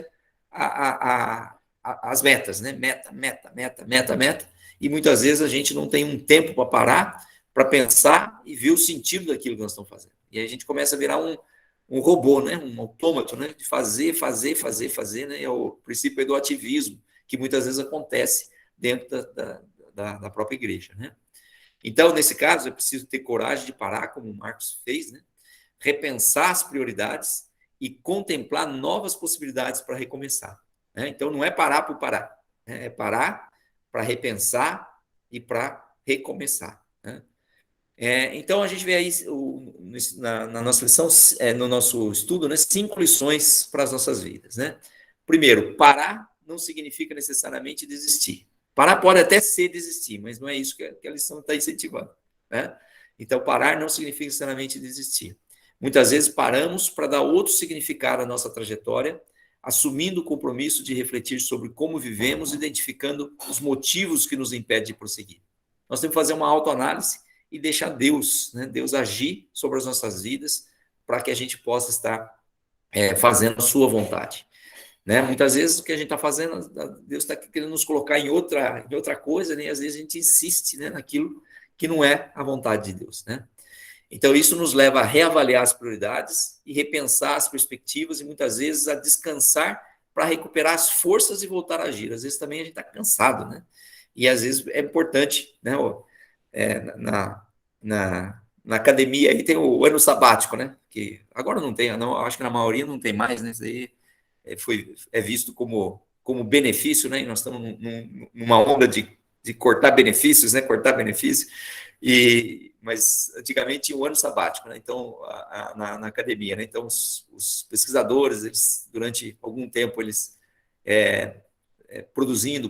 as metas, né? Meta, e muitas vezes a gente não tem um tempo para parar, para pensar e ver o sentido daquilo que nós estamos fazendo. E aí a gente começa a virar um robô, né? Um autômato, né? De fazer, né? É o princípio do ativismo, que muitas vezes acontece dentro da própria igreja, né? Então, nesse caso, é preciso ter coragem de parar, como o Marcos fez, né? Repensar as prioridades e contemplar novas possibilidades para recomeçar, né? Então, não é parar por parar, né? É parar para repensar e para recomeçar, né? Então, a gente vê aí na nossa lição, no nosso estudo, né, 5 lições para as nossas vidas, né? Primeiro, parar não significa necessariamente desistir. Parar pode até ser desistir, mas não é isso que a lição está incentivando, né? Então, parar não significa necessariamente desistir. Muitas vezes paramos para dar outro significado à nossa trajetória, assumindo o compromisso de refletir sobre como vivemos, identificando os motivos que nos impedem de prosseguir. Nós temos que fazer uma autoanálise e deixar Deus, né? Deus agir sobre as nossas vidas para que a gente possa estar fazendo a sua vontade, né? Muitas vezes o que a gente está fazendo, Deus está querendo nos colocar em outra coisa, né? E às vezes a gente insiste, né, naquilo que não é a vontade de Deus, né? Então isso nos leva a reavaliar as prioridades e repensar as perspectivas e muitas vezes a descansar para recuperar as forças e voltar a agir. Às vezes também a gente está cansado, né? E às vezes é importante, né? Na academia aí tem o ano sabático, né? Que agora não tem, não, acho que na maioria não tem mais, né? Isso aí é visto como benefício, né? E nós estamos numa onda de cortar benefícios, né? Cortar benefícios. Mas antigamente tinha o ano sabático, né? Então, na academia, né? Então, os pesquisadores, eles, durante algum tempo, eles produzindo,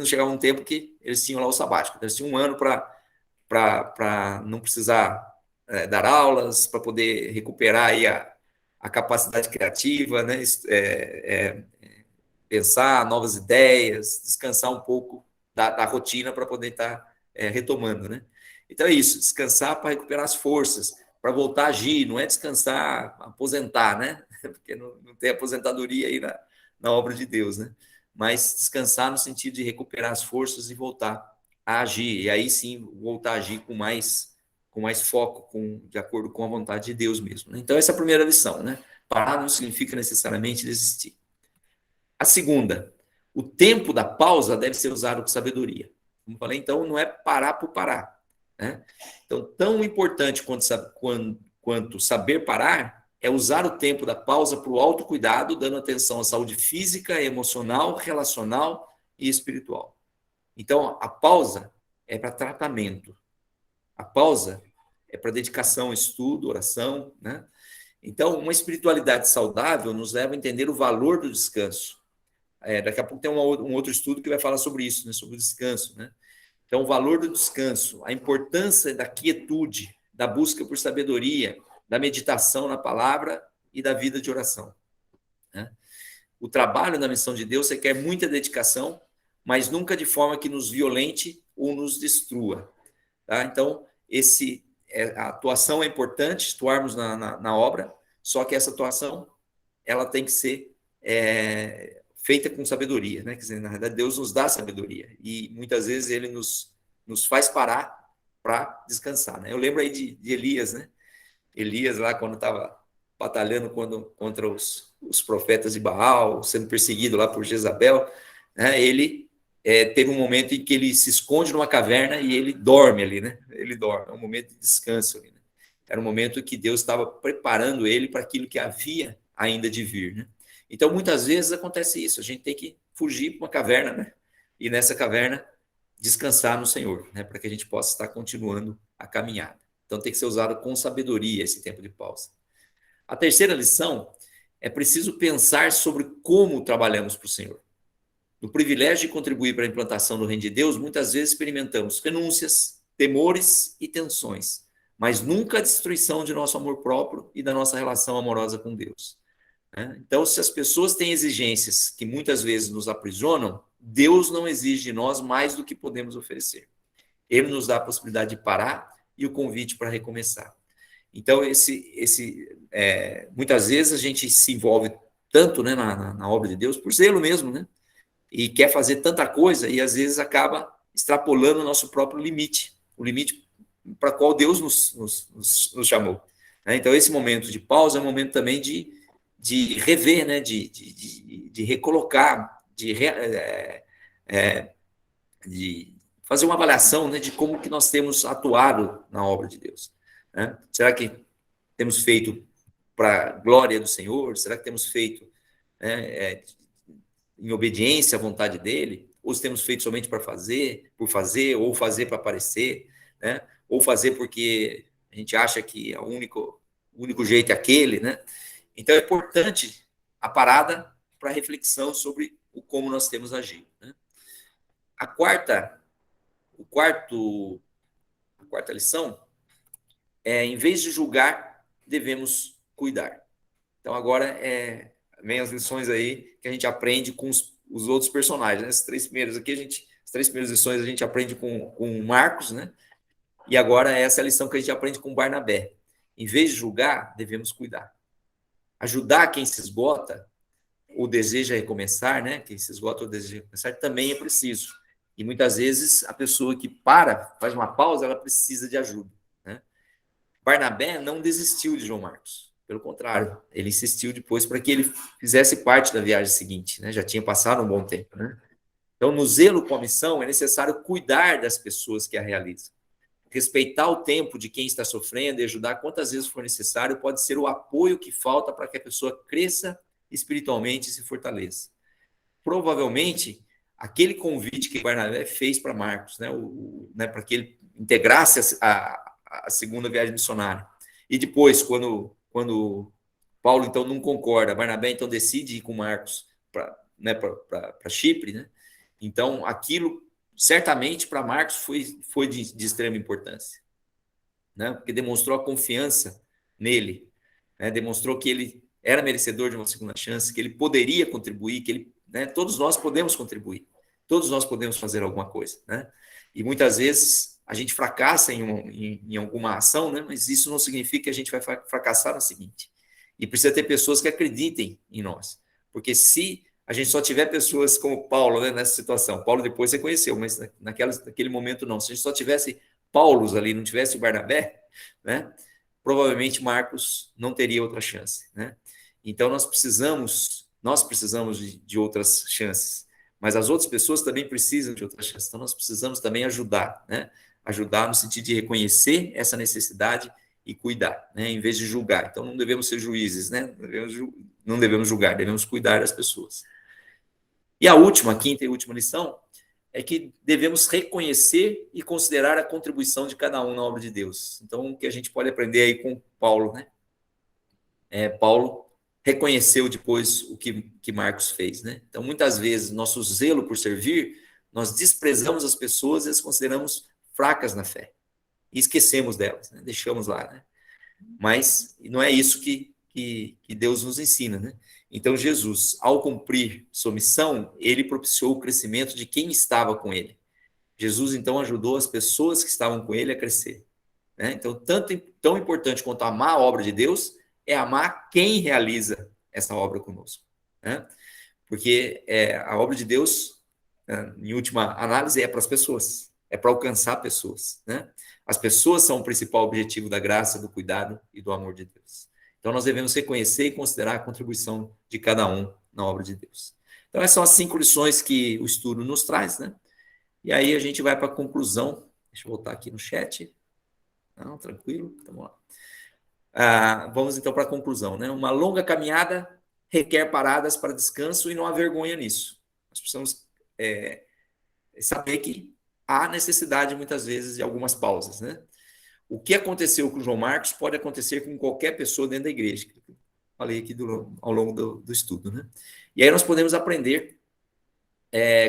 chegava um tempo que eles tinham lá o sabático. Então, eles tinham um ano para não precisar dar aulas, para poder recuperar aí a capacidade criativa, né? Pensar novas ideias, descansar um pouco da rotina para poder estar retomando, né? Então é isso, descansar para recuperar as forças, para voltar a agir, não é descansar, aposentar, né? Porque não tem aposentadoria aí na obra de Deus, né? Mas descansar no sentido de recuperar as forças e voltar a agir, e aí sim voltar a agir com mais foco, de acordo com a vontade de Deus mesmo, né? Então essa é a primeira lição, né? Parar não significa necessariamente desistir. A segunda, o tempo da pausa deve ser usado com sabedoria. Como falei, então, não é parar por parar, né? Então, tão importante quanto saber parar é usar o tempo da pausa para o autocuidado, dando atenção à saúde física, emocional, relacional e espiritual. Então, a pausa é para tratamento. A pausa é para dedicação, estudo, oração, né? Então, uma espiritualidade saudável nos leva a entender o valor do descanso. Daqui a pouco tem um outro estudo que vai falar sobre isso, né, sobre o descanso, né? Então, o valor do descanso, a importância da quietude, da busca por sabedoria, da meditação na palavra e da vida de oração, né? O trabalho na missão de Deus requer muita dedicação, mas nunca de forma que nos violente ou nos destrua, tá? Então, a atuação é importante, atuarmos na obra, só que essa atuação ela tem que ser feita com sabedoria, né? Quer dizer, na verdade, Deus nos dá sabedoria e muitas vezes Ele nos faz parar para descansar, né? Eu lembro aí de Elias, né? Elias lá quando estava batalhando contra os profetas de Baal, sendo perseguido lá por Jezabel, né? Ele teve um momento em que ele se esconde numa caverna e ele dorme ali, né? Ele dorme, é um momento de descanso ali, né? Era um momento que Deus estava preparando ele para aquilo que havia ainda de vir, né? Então, muitas vezes acontece isso, a gente tem que fugir para uma caverna, né? E nessa caverna descansar no Senhor, né? Para que a gente possa estar continuando a caminhada. Então, tem que ser usado com sabedoria esse tempo de pausa. A terceira lição é preciso pensar sobre como trabalhamos para o Senhor. No privilégio de contribuir para a implantação do reino de Deus, muitas vezes experimentamos renúncias, temores e tensões, mas nunca a destruição de nosso amor próprio e da nossa relação amorosa com Deus. né? Então, se as pessoas têm exigências que muitas vezes nos aprisionam, Deus não exige de nós mais do que podemos oferecer. Ele nos dá a possibilidade de parar e o convite para recomeçar. Então, muitas vezes a gente se envolve tanto, né, na obra de Deus, por zelo mesmo, né? E quer fazer tanta coisa e às vezes acaba extrapolando o nosso próprio limite, o limite para o qual Deus nos chamou. Né? Então, esse momento de pausa é um momento também de rever, né? de recolocar, de fazer uma avaliação, né, de como que nós temos atuado na obra de Deus. Né? Será que temos feito para a glória do Senhor? Será que temos feito em obediência à vontade dele? Ou temos feito somente por fazer, ou fazer para aparecer, né? Ou fazer porque a gente acha que o único jeito é aquele, né? Então é importante a parada para reflexão sobre como nós temos agido. Né? A quarta lição é: em vez de julgar, devemos cuidar. Então agora vem as lições aí que a gente aprende com os outros personagens. Né? As três primeiras lições a gente aprende com Marcos, né? E agora essa é a lição que a gente aprende com Barnabé. Em vez de julgar, devemos cuidar. Ajudar quem se esgota ou deseja recomeçar, né? Quem se esgota ou deseja recomeçar também é preciso. E muitas vezes a pessoa que faz uma pausa, ela precisa de ajuda. Né? Barnabé não desistiu de João Marcos. Pelo contrário, ele insistiu depois para que ele fizesse parte da viagem seguinte. Né? Já tinha passado um bom tempo. Né? Então, no zelo com a missão, é necessário cuidar das pessoas que a realizam. Respeitar o tempo de quem está sofrendo e ajudar quantas vezes for necessário pode ser o apoio que falta para que a pessoa cresça espiritualmente e se fortaleça. Provavelmente, aquele convite que Barnabé fez para Marcos, né, para que ele integrasse a segunda viagem missionária. E depois, quando Paulo então não concorda, Barnabé então decide ir com Marcos para Chipre, né? Então aquilo certamente para Marcos foi de extrema importância, né? Porque demonstrou a confiança nele, né? Demonstrou que ele era merecedor de uma segunda chance, que ele poderia contribuir, que ele, né? Todos nós podemos contribuir, todos nós podemos fazer alguma coisa, né? E muitas vezes a gente fracassa em alguma ação, né? Mas isso não significa que a gente vai fracassar na seguinte. E precisa ter pessoas que acreditem em nós, porque se a gente só tiver pessoas como Paulo, né, nessa situação, Paulo depois você conheceu, mas naquele momento não. Se a gente só tivesse Paulos ali, não tivesse o Barnabé, né, provavelmente Marcos não teria outra chance. Né? Então nós precisamos de outras chances, mas as outras pessoas também precisam de outras chances. Então nós precisamos também ajudar, né? Ajudar no sentido de reconhecer essa necessidade e cuidar, né? Em vez de julgar. Então não devemos ser juízes, né? Não devemos julgar, devemos cuidar das pessoas. E a quinta e última lição é que devemos reconhecer e considerar a contribuição de cada um na obra de Deus. Então, o que a gente pode aprender aí com Paulo, né? Paulo reconheceu depois o que Marcos fez, né? Então, muitas vezes, nosso zelo por servir, nós desprezamos as pessoas e as consideramos fracas na fé. E esquecemos delas, né? Deixamos lá, né? Mas não é isso que Deus nos ensina, né? Então, Jesus, ao cumprir sua missão, ele propiciou o crescimento de quem estava com ele. Jesus, então, ajudou as pessoas que estavam com ele a crescer. Né? Então, tão importante quanto amar a obra de Deus é amar quem realiza essa obra conosco. Né? Porque a obra de Deus, em última análise, é para as pessoas, é para alcançar pessoas. Né? As pessoas são o principal objetivo da graça, do cuidado e do amor de Deus. Então, nós devemos reconhecer e considerar a contribuição de cada um na obra de Deus. Então, essas são as 5 lições que o estudo nos traz, né? E aí a gente vai para a conclusão. Deixa eu voltar aqui no chat. Não, tranquilo, vamos lá. Vamos então para a conclusão, né? Uma longa caminhada requer paradas para descanso e não há vergonha nisso. Nós precisamos saber que há necessidade, muitas vezes, de algumas pausas, né? O que aconteceu com o João Marcos pode acontecer com qualquer pessoa dentro da igreja. Falei aqui ao longo do estudo, né? E aí nós podemos aprender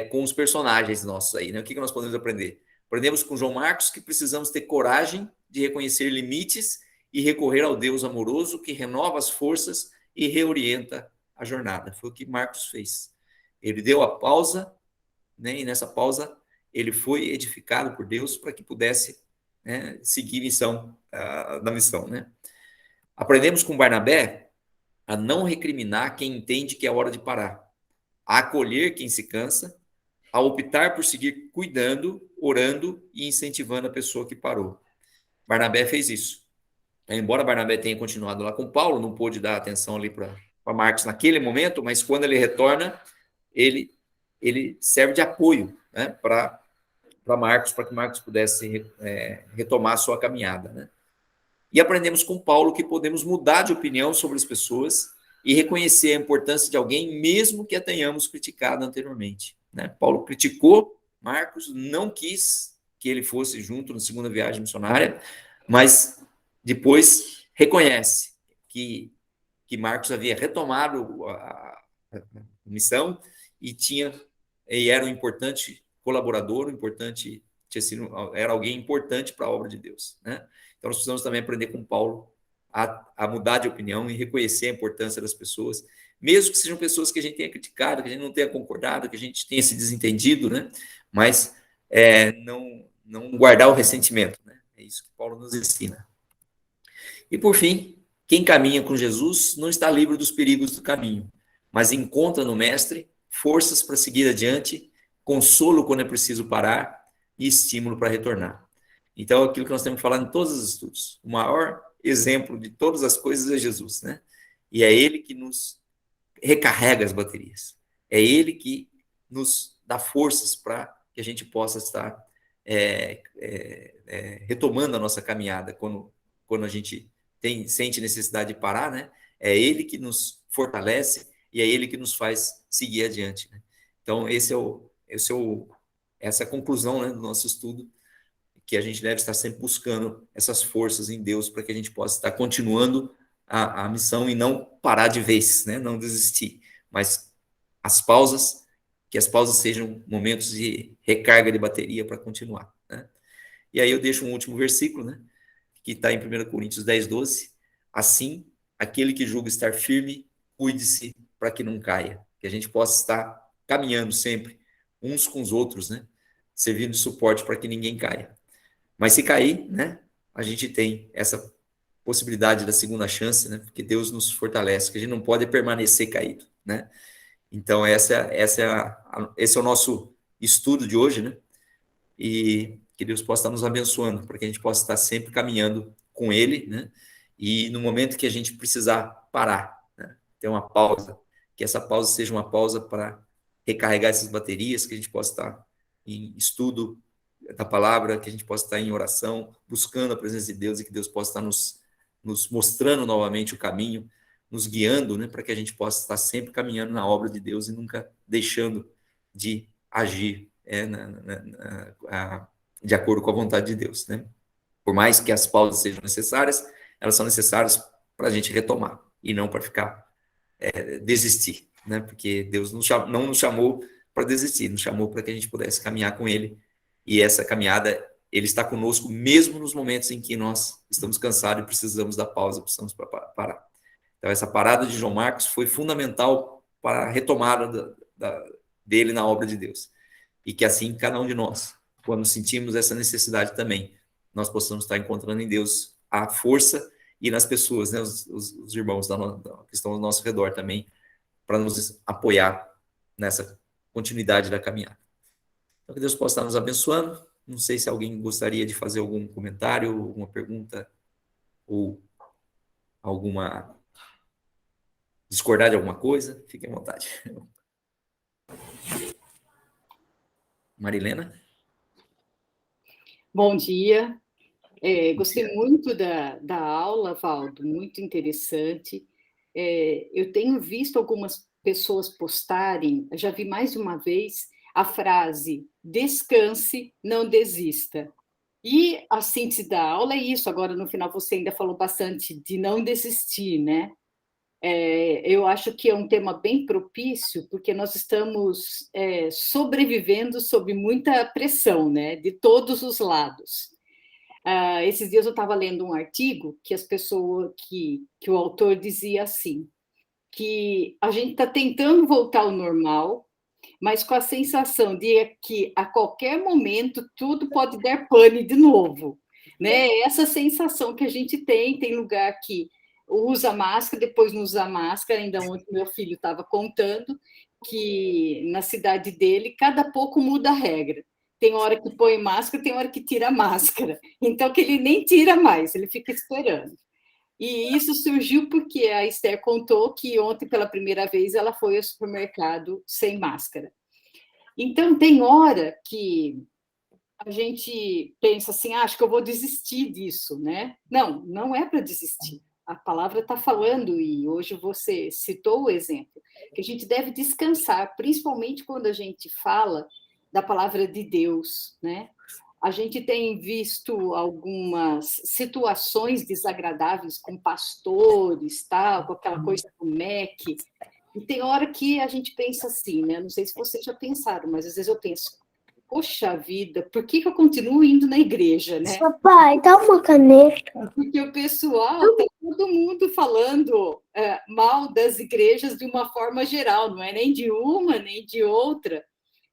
com os personagens nossos aí, né? O que nós podemos aprender? Aprendemos com o João Marcos que precisamos ter coragem de reconhecer limites e recorrer ao Deus amoroso que renova as forças e reorienta a jornada. Foi o que Marcos fez. Ele deu a pausa, né, e nessa pausa ele foi edificado por Deus para que pudesse, né, seguir na missão. Né? Aprendemos com Barnabé a não recriminar quem entende que é hora de parar, a acolher quem se cansa, a optar por seguir cuidando, orando e incentivando a pessoa que parou. Barnabé fez isso. Embora Barnabé tenha continuado lá com Paulo, não pôde dar atenção ali para Marcos naquele momento, mas quando ele retorna, ele serve de apoio, né, para Marcos, para que Marcos pudesse retomar a sua caminhada. Né? E aprendemos com Paulo que podemos mudar de opinião sobre as pessoas e reconhecer a importância de alguém, mesmo que a tenhamos criticado anteriormente. Né? Paulo criticou Marcos, não quis que ele fosse junto na segunda viagem missionária, mas depois reconhece que Marcos havia retomado a missão e era um importante colaborador, era alguém importante para a obra de Deus. Né? Então, nós precisamos também aprender com Paulo a mudar de opinião e reconhecer a importância das pessoas, mesmo que sejam pessoas que a gente tenha criticado, que a gente não tenha concordado, que a gente tenha se desentendido, né? Mas não guardar o ressentimento. Né? É isso que Paulo nos ensina. E, por fim, quem caminha com Jesus não está livre dos perigos do caminho, mas encontra no Mestre forças para seguir adiante, consolo quando é preciso parar e estímulo para retornar. Então, aquilo que nós temos falado em todos os estudos, o maior exemplo de todas as coisas é Jesus, né? E é Ele que nos recarrega as baterias. É Ele que nos dá forças para que a gente possa estar retomando a nossa caminhada quando a gente sente necessidade de parar, né? É Ele que nos fortalece e é Ele que nos faz seguir adiante. Né? Então, essa é a conclusão, né, do nosso estudo, que a gente deve estar sempre buscando essas forças em Deus para que a gente possa estar continuando a missão e não parar de vez, né? Não desistir. Mas que as pausas sejam momentos de recarga de bateria para continuar. Né? E aí eu deixo um último versículo, né? Que está em 1 Coríntios 10, 12. Assim, aquele que julga estar firme, cuide-se para que não caia. Que a gente possa estar caminhando sempre, uns com os outros, né? Servindo de suporte para que ninguém caia. Mas se cair, né? A gente tem essa possibilidade da segunda chance, né? Porque Deus nos fortalece, que a gente não pode permanecer caído, né? Então, esse é o nosso estudo de hoje, né? E que Deus possa estar nos abençoando, para que a gente possa estar sempre caminhando com Ele, né? E no momento que a gente precisar parar, né? Ter uma pausa, que essa pausa seja uma pausa para recarregar essas baterias, que a gente possa estar em estudo da palavra, que a gente possa estar em oração, buscando a presença de Deus e que Deus possa estar nos mostrando novamente o caminho, nos guiando, né? Para que a gente possa estar sempre caminhando na obra de Deus e nunca deixando de agir de acordo com a vontade de Deus, né? Por mais que as pausas sejam necessárias, elas são necessárias para a gente retomar e não para ficar desistir, né? Porque Deus não nos chamou para desistir, nos chamou para que a gente pudesse caminhar com Ele, e essa caminhada, Ele está conosco mesmo nos momentos em que nós estamos cansados e precisamos da pausa, precisamos parar. Então, essa parada de João Marcos foi fundamental para a retomada dele na obra de Deus. E que assim, cada um de nós, quando sentimos essa necessidade também, nós possamos estar encontrando em Deus a força e nas pessoas, né, os irmãos que estão ao nosso redor também, para nos apoiar nessa continuidade da caminhada. Então, que Deus possa estar nos abençoando. Não sei se alguém gostaria de fazer algum comentário, alguma pergunta, ou discordar de alguma coisa. Fique à vontade. Marilena? Bom dia. Gostei muito da aula, Valdo, muito interessante. Eu tenho visto algumas pessoas postarem, já vi mais de uma vez, a frase descanse, não desista. E a síntese da aula é isso. Agora, no final, você ainda falou bastante de não desistir, né? Eu acho que é um tema bem propício, porque nós estamos sobrevivendo sob muita pressão, né? De todos os lados. Esses dias eu estava lendo um artigo que as pessoas que o autor dizia assim: que a gente está tentando voltar ao normal, mas com a sensação de que a qualquer momento tudo pode dar pane de novo, né? Essa sensação que a gente tem lugar que usa máscara, depois não usa máscara. Ainda ontem meu filho estava contando que na cidade dele, cada pouco muda a regra. Tem hora que põe máscara, tem hora que tira a máscara. Então, que ele nem tira mais, ele fica esperando. E isso surgiu porque a Esther contou que ontem, pela primeira vez, ela foi ao supermercado sem máscara. Então, tem hora que a gente pensa assim, acho que eu vou desistir disso, né? Não, não é para desistir. A palavra está falando, e hoje você citou o exemplo, que a gente deve descansar, principalmente quando a gente fala da palavra de Deus, né? A gente tem visto algumas situações desagradáveis com pastores, tal, com aquela coisa do MEC, e tem hora que a gente pensa assim, né? Não sei se vocês já pensaram, mas às vezes eu penso, poxa vida, por que eu continuo indo na igreja, né? Papai, dá uma caneta. Porque o pessoal, tá todo mundo falando mal das igrejas de uma forma geral, não é nem de uma, nem de outra,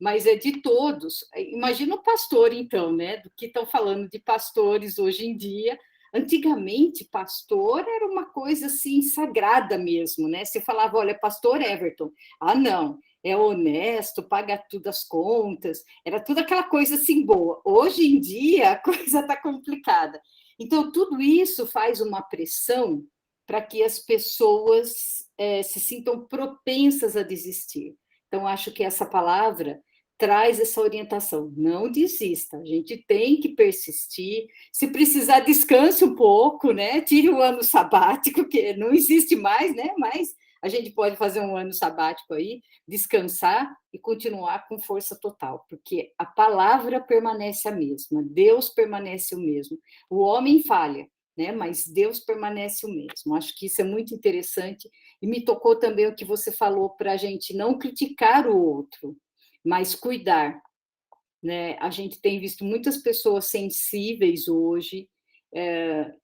mas é de todos. Imagina o pastor, então, né? Do que estão falando de pastores hoje em dia. Antigamente, pastor era uma coisa assim sagrada mesmo, né? Você falava, olha, pastor Everton. Ah, não, é honesto, paga tudo as contas. Era tudo aquela coisa assim boa. Hoje em dia, a coisa está complicada. Então, tudo isso faz uma pressão para que as pessoas se sintam propensas a desistir. Então, acho que essa palavra traz essa orientação, não desista, a gente tem que persistir, se precisar descanse um pouco, né? Tire o ano sabático, que não existe mais, né? Mas a gente pode fazer um ano sabático aí, descansar e continuar com força total, porque a palavra permanece a mesma, Deus permanece o mesmo, o homem falha, né? Mas Deus permanece o mesmo. Acho que isso é muito interessante, e me tocou também o que você falou para a gente não criticar o outro, mas cuidar, né? A gente tem visto muitas pessoas sensíveis hoje,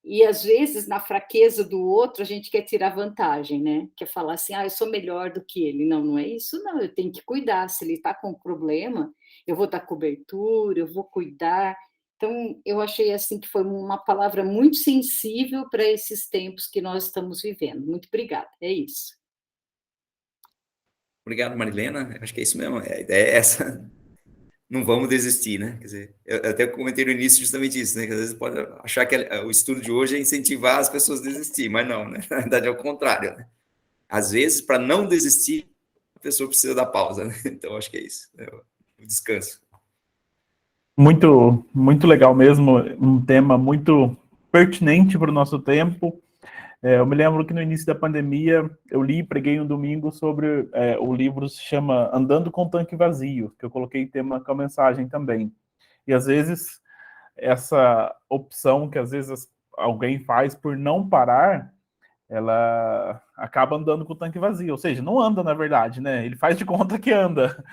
e às vezes na fraqueza do outro a gente quer tirar vantagem, né? Quer falar assim, eu sou melhor do que ele. Não, não é isso, não. Eu tenho que cuidar. Se ele está com problema, eu vou dar cobertura, eu vou cuidar. Então, eu achei assim que foi uma palavra muito sensível para esses tempos que nós estamos vivendo. Muito obrigada. É isso. Obrigado, Marilena. Acho que é isso mesmo. A ideia é essa. Não vamos desistir, né? Quer dizer, eu até comentei no início justamente isso, né? Que às vezes pode achar que o estudo de hoje é incentivar as pessoas a desistir, mas não, né? Na verdade é o contrário, né? Às vezes, para não desistir, a pessoa precisa da pausa, né? Então, acho que é isso, né? O descanso. Muito, muito legal mesmo, um tema muito pertinente para o nosso tempo. Eu me lembro que no início da pandemia eu li e preguei um domingo sobre o livro se chama Andando com o Tanque Vazio, que eu coloquei tema com a mensagem também. E às vezes essa opção que às vezes alguém faz por não parar, ela acaba andando com o tanque vazio, ou seja, não anda na verdade, né? Ele faz de conta que anda.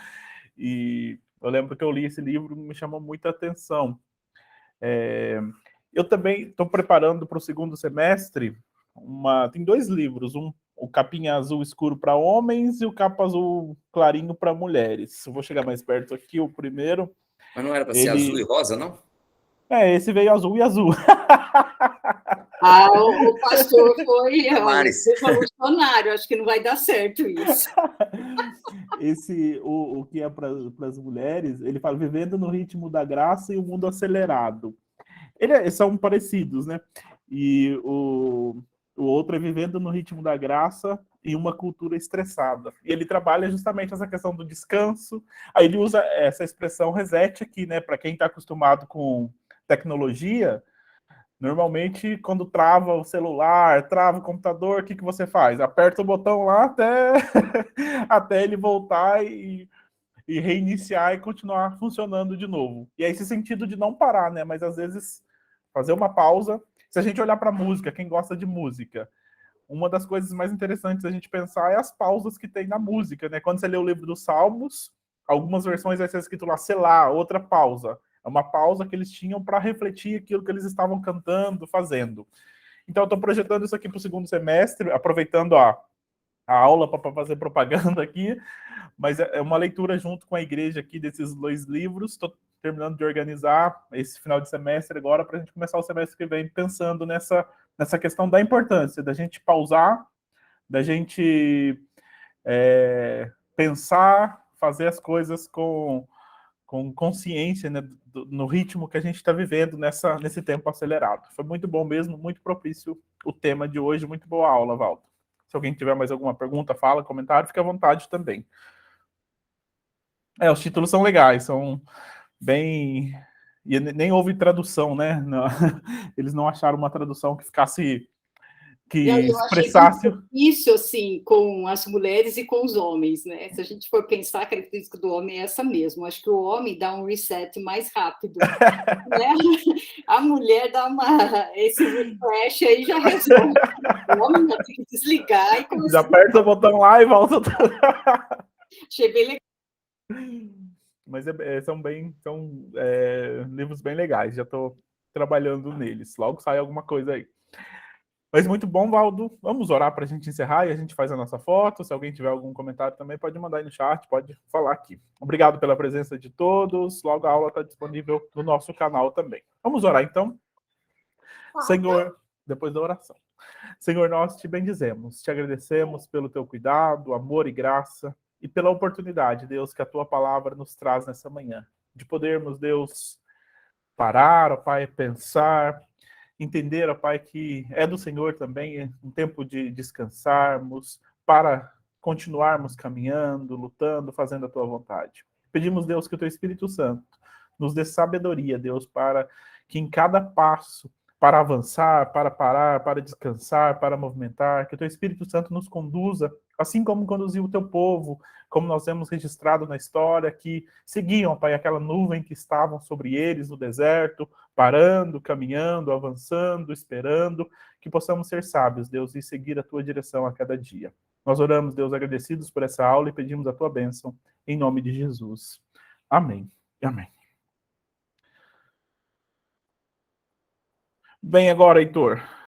E eu lembro que eu li esse livro, me chamou muita atenção. Eu também estou preparando para o segundo semestre tem 2 livros, o Capinha Azul Escuro para homens e o Capa Azul Clarinho para mulheres. Eu vou chegar mais perto aqui, o primeiro. Mas não era para ser azul e rosa, não? Esse veio azul e azul. O pastor foi revolucionário, acho que não vai dar certo isso. O que é para as mulheres, ele fala vivendo no ritmo da graça e o mundo acelerado. Eles são parecidos, né? E o outro é vivendo no ritmo da graça e uma cultura estressada. E ele trabalha justamente essa questão do descanso. Aí ele usa essa expressão reset aqui, né? Para quem está acostumado com tecnologia, normalmente quando trava o celular, trava o computador, o que você faz? Aperta o botão lá até ele voltar e reiniciar e continuar funcionando de novo. E é esse sentido de não parar, né? Mas às vezes fazer uma pausa. Se a gente olhar para a música, quem gosta de música, uma das coisas mais interessantes a gente pensar é as pausas que tem na música, né? Quando você lê o livro dos Salmos, algumas versões vai ser escrito lá, Selá, outra pausa. É uma pausa que eles tinham para refletir aquilo que eles estavam cantando, fazendo. Então, eu estou projetando isso aqui para o segundo semestre, aproveitando a aula para fazer propaganda aqui, mas é uma leitura junto com a igreja aqui desses 2 livros. Estou terminando de organizar esse final de semestre agora para a gente começar o semestre que vem pensando nessa questão da importância da gente pausar, da gente pensar, fazer as coisas com consciência, né, no ritmo que a gente está vivendo nesse tempo acelerado. Foi muito bom mesmo, muito propício o tema de hoje, muito boa aula, Valdo. Se alguém tiver mais alguma pergunta, fala, comentário, fique à vontade também. Os títulos são legais, são bem... E nem houve tradução, né? Não, eles não acharam uma tradução que ficasse... que Eu achei expressasse... isso, assim, com as mulheres e com os homens, né? Se a gente for pensar, a característica do homem é essa mesmo. Acho que o homem dá um reset mais rápido, né? A mulher dá esse refresh aí já resolve. O homem vai ter que desligar e começar... Já aperta o botão lá e volta... Achei bem legal. Mas são livros bem legais, já estou trabalhando neles. Logo sai alguma coisa aí. Mas muito bom, Valdo. Vamos orar para a gente encerrar e a gente faz a nossa foto. Se alguém tiver algum comentário também, pode mandar aí no chat, pode falar aqui. Obrigado pela presença de todos. Logo a aula está disponível no nosso canal também. Vamos orar então? Senhor, depois da oração. Senhor, nós te bendizemos, te agradecemos pelo teu cuidado, amor e graça, e pela oportunidade, Deus, que a tua palavra nos traz nessa manhã, de podermos, Deus, parar, ó Pai, pensar, entender, ó Pai, que é do Senhor também um tempo de descansarmos, para continuarmos caminhando, lutando, fazendo a tua vontade. Pedimos, Deus, que o teu Espírito Santo nos dê sabedoria, Deus, para que em cada passo, para avançar, para parar, para descansar, para movimentar, que o teu Espírito Santo nos conduza, assim como conduziu o teu povo, como nós temos registrado na história, que seguiam, Pai, aquela nuvem que estavam sobre eles no deserto, parando, caminhando, avançando, esperando, que possamos ser sábios, Deus, e seguir a tua direção a cada dia. Nós oramos, Deus, agradecidos por essa aula e pedimos a tua bênção, em nome de Jesus. Amém. Amém. Bem agora, Heitor.